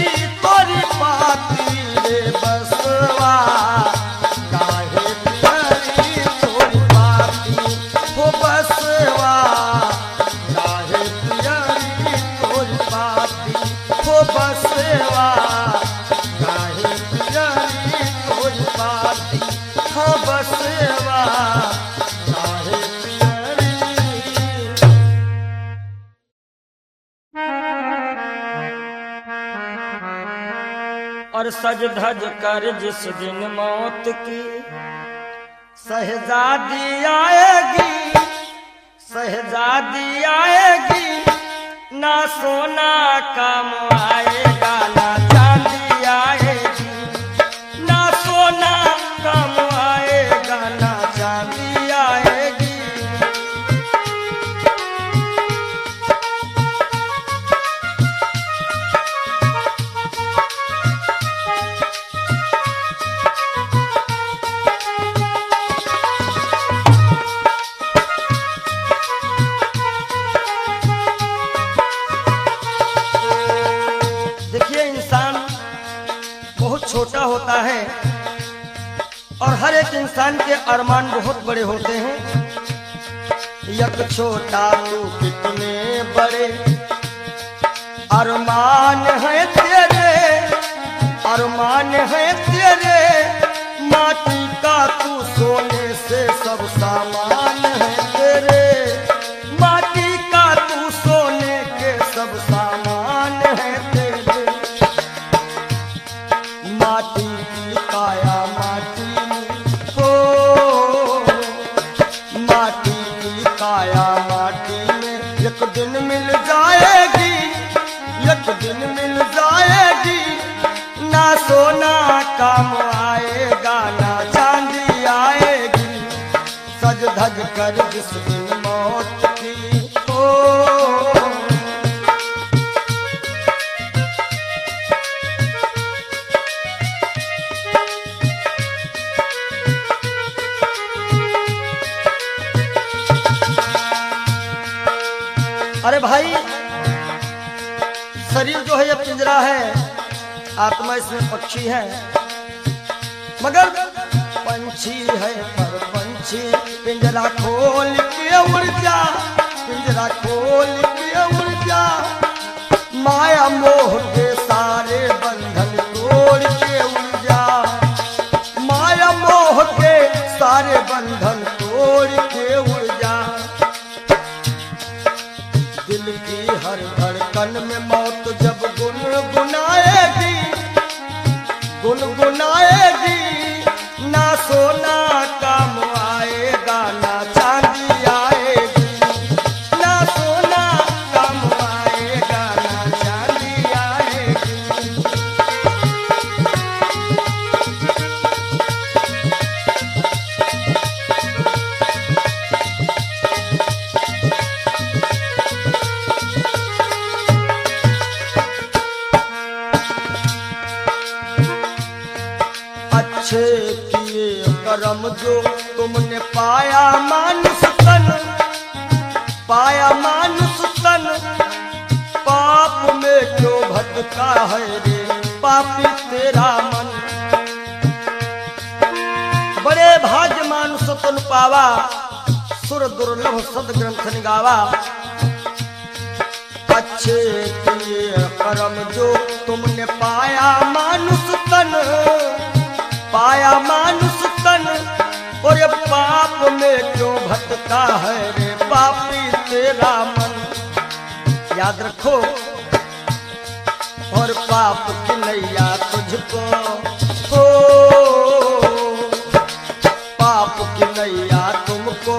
तोरी पाती रे बसवा, काहे पियारी तोरी पाती हो बसवा, काहे पियारी तोरी पाती हो बसवा, काहे पियारी तोरी पाती हो बसवा, काहे पियारी। और सज धज कर जिस दिन मौत की शहजादी आएगी, शहजादी आएगी, ना सोना काम आएगा ना चांदी आएगी, ना सोना काम आएगा ना चांदी आएगी। देखिए इंसान बहुत छोटा होता है और हर एक इंसान के अरमान बहुत बड़े होते हैं। यक छोटा तू कितने बड़े अरमान है तेरे, अरमान है तेरे, माटी का तू सोने से सब सामान है तेरे, माटी का तू सोने के सब सामान है तेरे। माटी की काया माटी में हो, माटी की काया माटी में एक दिन मिल जाएगी, एक दिन मिल जाएगी, ना सोना काम आएगा ना चांदी आएगी। सज धज कर जिस दिन मौत की हो। अरे भाई शरीर जो है ये पिंजरा है, आत्मा इसमें पक्षी है, मगर पंछी है पर पंछी पिंजरा खोल के उड़ जा, पिंजरा खोल के उड़ जा, माया मोह के सारे बंधन तोड़ के उड़ जा, माया मोह के सारे बंधन तोड़ के उड़ जा। दिल की हर धड़कन में मौत जब गुनगुनाएगी, गुनगुनाएगी, ना सोना काम आएगा ना चांदी आएगी, ना सोना काम आएगा ना चांदी आएगी। अच्छे किए कर्म जो तुमने पाया मानुष तन, पाया मानुष तन, पाप में क्यों भटका है रे पापी तेरा मन। सुतन पावा, सुर दुर्लभ सद ग्रंथ निगावा। अच्छे किए कर्म जो तुमने पाया मानुष तन, पाया मानुष तन, और ये पाप में क्यों भटका है रे पापी तेरा मन। याद रखो, और पाप की नैया तुझको हो, पाप की नैया तुमको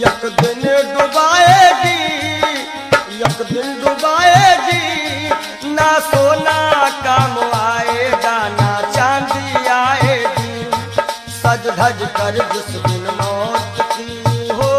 एक दिन डुबाएगी, एक दिन डुबाएगी। ना सोना काम आएगा, ना चांदी आएगी। सज धज कर जिस दिन मौत की हो,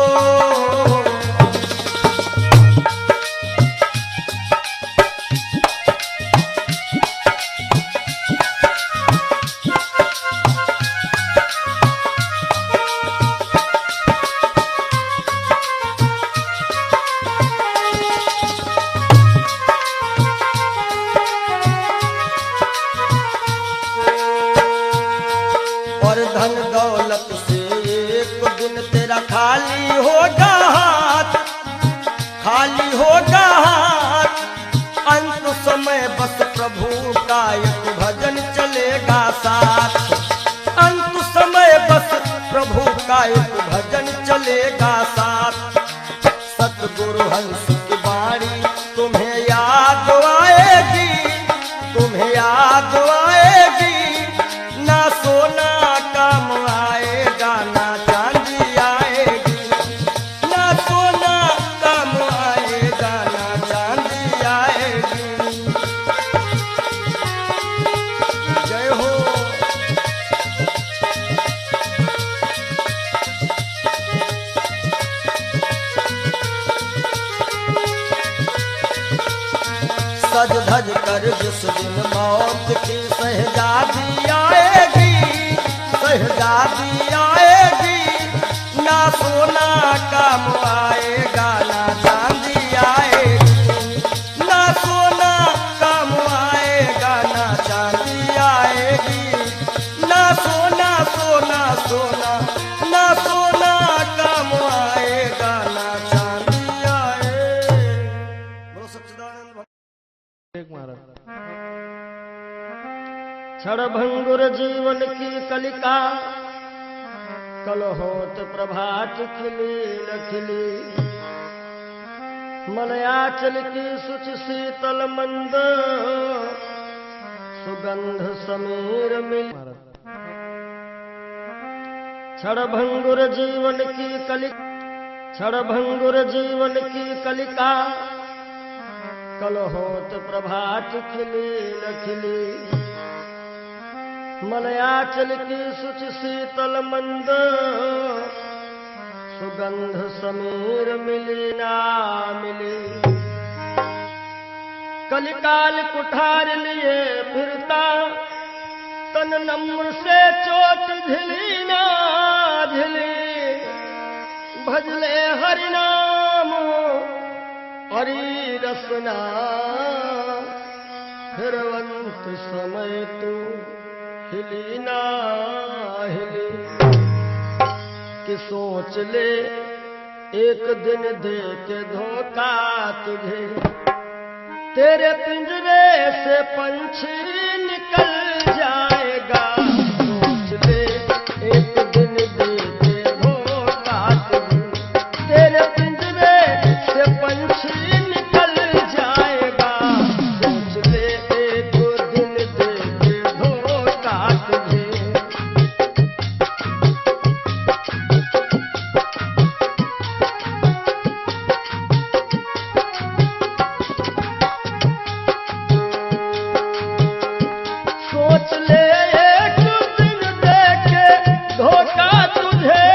धन दौलत से एक दिन तेरा खाली होगा हाथ, खाली होगा हाथ। अंत समय बस प्रभु का एक भजन चलेगा साथ, अंत समय बस प्रभु का एक भजन चलेगा साथ। सतगुरु हंस की बाणी तुम्हें याद आएगी, तुम्हें याद आएगी। ना सोना काम आएगा, ना चांदी आएगी। ना सोना काम आएगा, ना चांदी आएगी। जय हो। सज धज कर जिस दिन मौत की शहजादी आएगी, शहजादी आएगी। ना सोना काम आएगा, ना चांदी आएगी। ना सोना काम आएगा, ना चांदी आएगी। ना सोना सोना सोना, ना सोना काम आएगा, ना चांदी आएगी। बोलो सच्चिदानंद महाराज। क्षणभंगुर जीवन की कलिका, कल होत प्रभात खिली न खिली। मलयाचल की सुच शीतल मंद, सुगंध समीर मिल। क्षणभंगुर जीवन की कलिका, क्षणभंगुर जीवन की कलिका, कल होत प्रभात खिली न खिली। मलयाचल की सुच शीतल मंद, सुगंध समीर मिली ना मिली। कलिकाल कुठार लिए फिरता, तन नम्र से चोट झिली ना झिली। भजले हरि नाम हरि रसना, फिरवंत समय तू हिली ना हिली। कि सोच ले एक दिन दे के धोखा तुझे, तेरे पिंजरे से पंछी निकल जाएगा। सोच ले एक दिन दे के धोखा तुझे, तेरे पिंजरे से पंछी निकल जाएगा। सोच ले एक दिन दे के धोखा तुझे। सोच ले एक दिन दे के धोखा तुझे,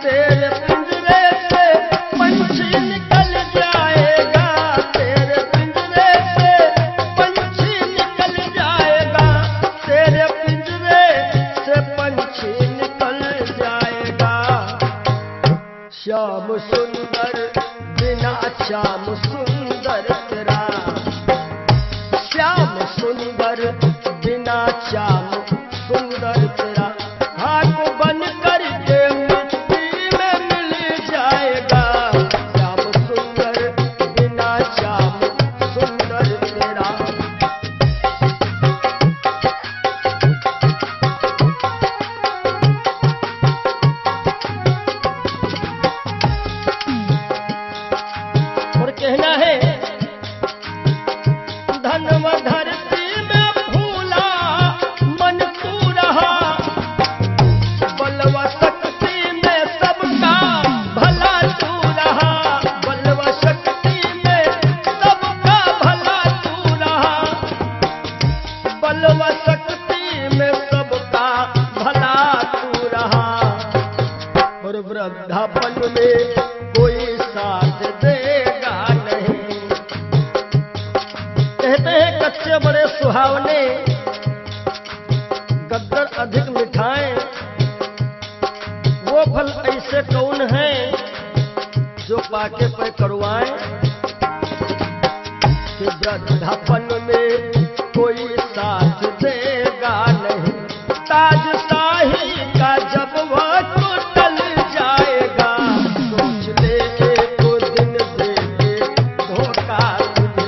तेरे पिंजरे से पंछी निकल जाएगा। तेरे पिंजरे से पंछी निकल जाएगा। तेरे पिंजरे से पंछी निकल जाएगा। श्याम सुंदर बिना श्याम सुंदर तेरा, श्याम सुंदर बिना श्याम सुंदर तेरा। खाक बन कर के वृद्धापन में कोई साथ देगा नहीं। कहते हैं कच्चे बड़े सुहावने, गद्दर अधिक मिठाएं, वो फल ऐसे कौन है जो पाके पे करुआएं। कि वृद्धापन में कोई साथ देगा नहीं, ताज शाही का जब वक्त टल जाएगा, सोच ले एक दिन देंगे धोखा तुझे।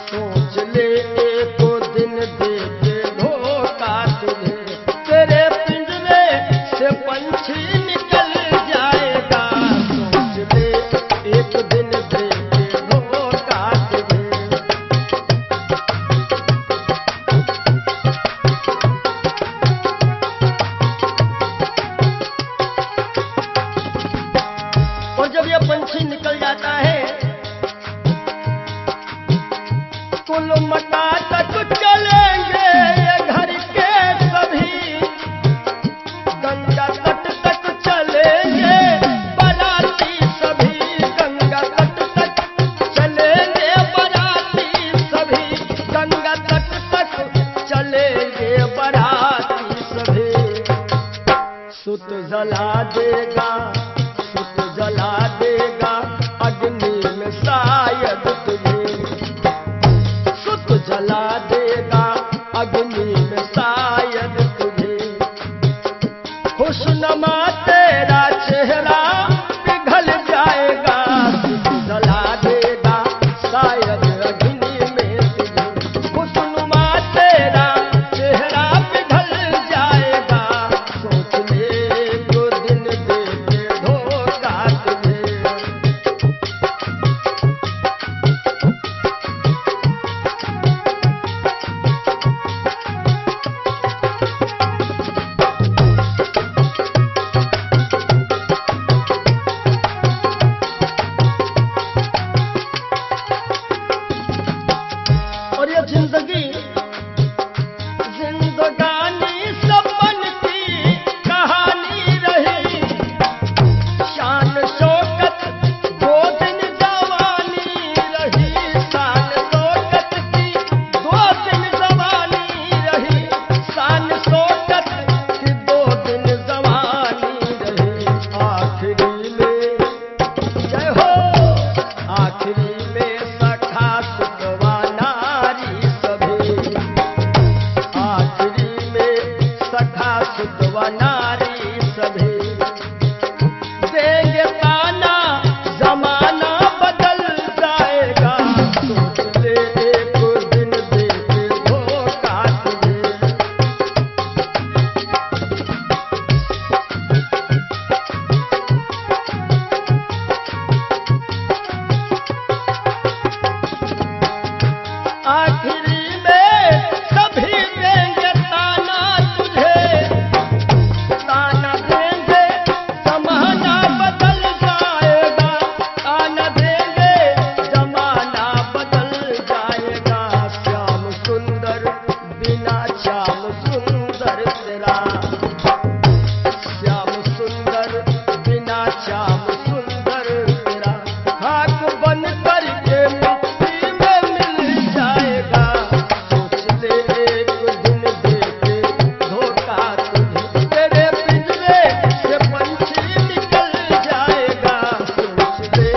सोच ले एक दिन देंगे धोखा तुझे, तेरे पिंजरे से पंछी निकल जाएगा, सोच ले एक दिन देंगे धोखा तुझे। और जब यह पंछी निकल जाता है, कुल मटा तक चलेंगे ये घर के सभी, गंगा तट तक चलेंगे बाराती सभी, गंगा तट तक चलेंगे बाराती सभी, गंगा तट तक चलेंगे बाराती सभी। सुत जला देगा, सुत जला देगा अग्नि में शायद तुझे, सुत जला देगा अग्नि में शायद तुझे। खुशनुमा तेरा चेहरा पिघल जाएगा, सुत जला देगा शायद अग्नि में तुझे। खुशनुमा तेरा चेहरा पिघल जाएगा, सोच ले एक दिन देंगे धोखा तुझे। और ये जिंदगी जिंदगानी सपन की कहानी रही, शान शौकत दो दिन जवानी रही, शान शौकत की दो दिन जवानी रही, शान शौकत की दो दिन जवानी रही। आखिरी में जय हो, आखिरी में सखा सुतवा नारी सभी, आखिरी में सखा सुतवा नारी सभी। देंगे ताना जमाना बदल जाएगा, सोच ले एक दिन देंगे धोखा तुझे। आखिरी में सभी देंगे ताना तुझे, ताना देंगे जमाना बदल जाएगा, ताना देंगे जमाना बदल जाएगा। श्याम सुंदर बिना श्याम सुंदर तेरा, श्याम सुंदर बिना श्याम सुंदर तेरा, खाक बन करके मिट्टी में मिल जाएगा, सोच ले एक दिन देंगे धोखा तुझे। तेरे पिंजरे से पंछी निकल जाएगा, सोच ले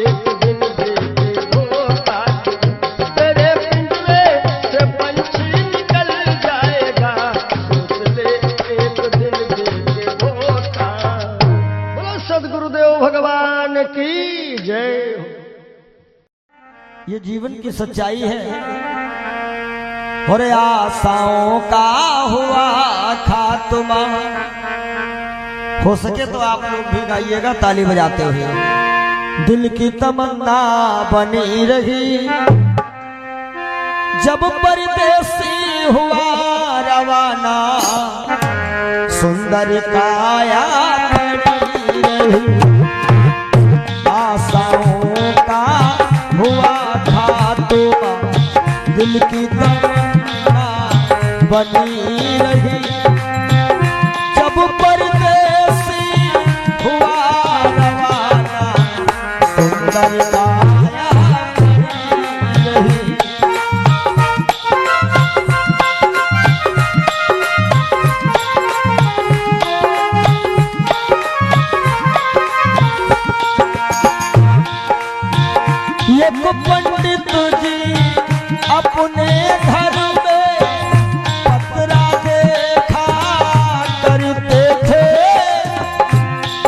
एक दिन देंगे धोखा तुझे। तेरे पिंजरे से पंछी निकल जाएगा, सोच ले एक दिन देंगे धोखा। बोलो सद्गुरुदेव भगवान की जय हो। ये जीवन की सच्चाई है। और आशाओं का हुआ खात्मा। हो सके तो आप लोग भी गाइएगा ताली बजाते हुए। दिल की तमन्ना बनी रही जब परदेसी हुआ रवाना, सुंदर काया खड़ी रही। रही। आशाओं का हुआ था तोबा, दिल की तमन्ना बनी रही। जब परदेसी हुआ रवाना, सुंदर काया बनी रही। एक पंडित जी अपने घर में पतरा देखा करते थे,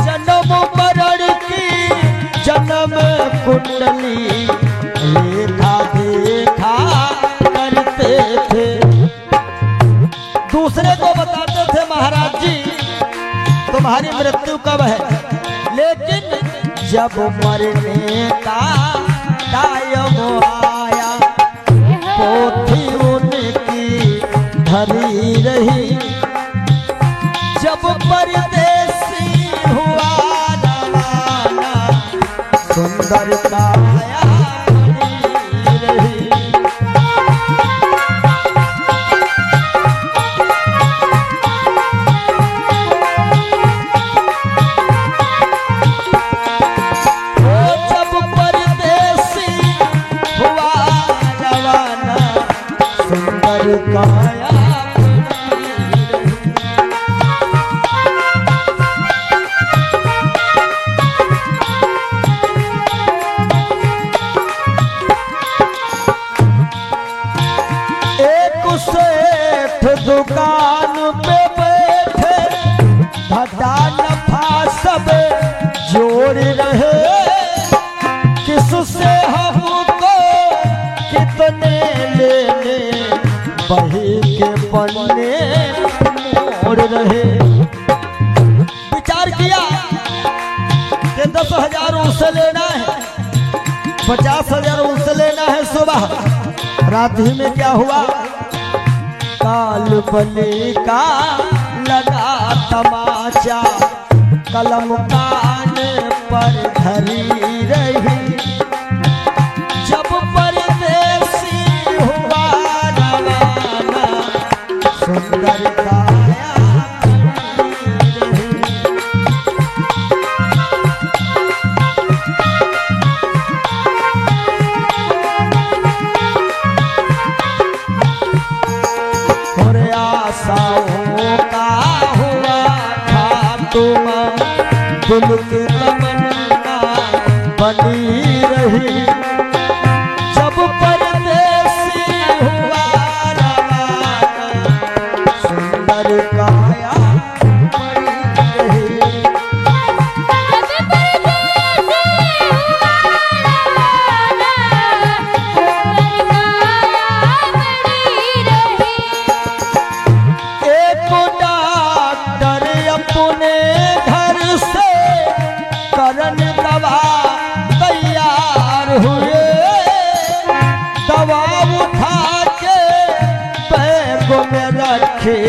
जन्म मरण की जन्म कुंडली लेखा देखा करते थे। दूसरे को बताते थे महाराज जी तुम्हारी मृत्यु कब है, लेकिन जब मरने का टाइम आया पोथी उनकी धरी रही। जब परदेसी हुआ रवाना, सुंदर काया बनी रही। काया एक सेठ दुकान पे बैठे, घाटा नफा सब जोड़ रहे। किससे हमको कितने लेने, बही के पन्ने मोड़ रहे। विचार किया कि 10,000 उससे लेना है, 50,000 उससे लेना है। सुबह रात ही में क्या हुआ, काल बली का लगा तमाचा, कलम कान पर धरी रही। जब परदेसी हुआ रवाना, सुंदर काया बनी रही। और आशाओं का हुआ था तुम, दिल की तमन्ना बनी रही। जब परदेसी हुआ रवाना, सुंदर काया बनी रही। एक डॉक्टर अपने घर से करन दवा तैयार हुए। दवा उठा के बैग में रखे,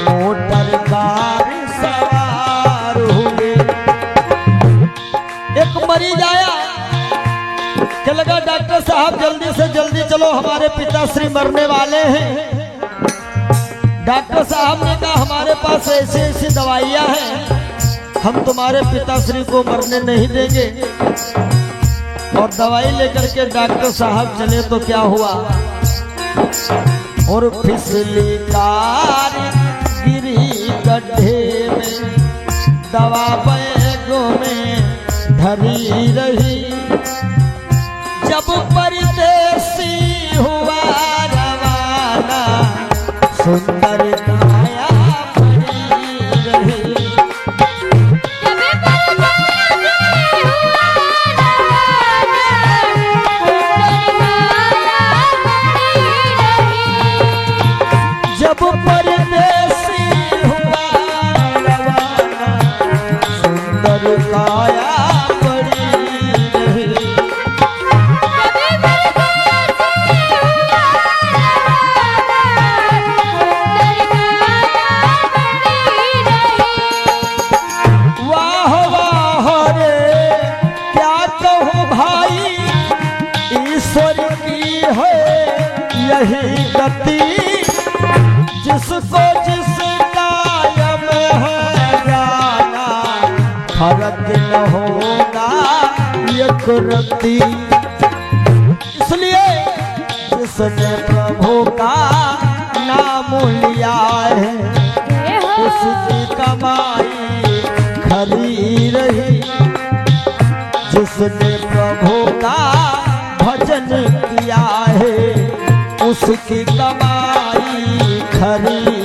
मोटर कार सवार हुए। एक मरीज आया कि लगा डॉक्टर साहब जल्दी से जल्दी चलो, हमारे पिताश्री मरने वाले हैं। डॉक्टर साहब ने कहा हमारे पास ऐसी ऐसी दवाइयां हैं, हम तुम्हारे पिताश्री को मरने नहीं देंगे। और दवाई लेकर के डॉक्टर साहब चले तो क्या हुआ, और फिसली कार गिरी गड्ढे में, दवा बैगों में धरी रही। जब परदेसी हुआ रवाना, सुंदर काया बनी रही। जब परदेसी हुआ रवाना, सुंदर काया बनी रही गति, जिसको जिसका यम है जाना, फर्क न होगा एक रत्ती। इसलिए जिसने प्रभु का नाम लिया है, जय हो उसकी कमाई खरी रही। जिसने प्रभु का भजन किया है, उसकी कमाई खरी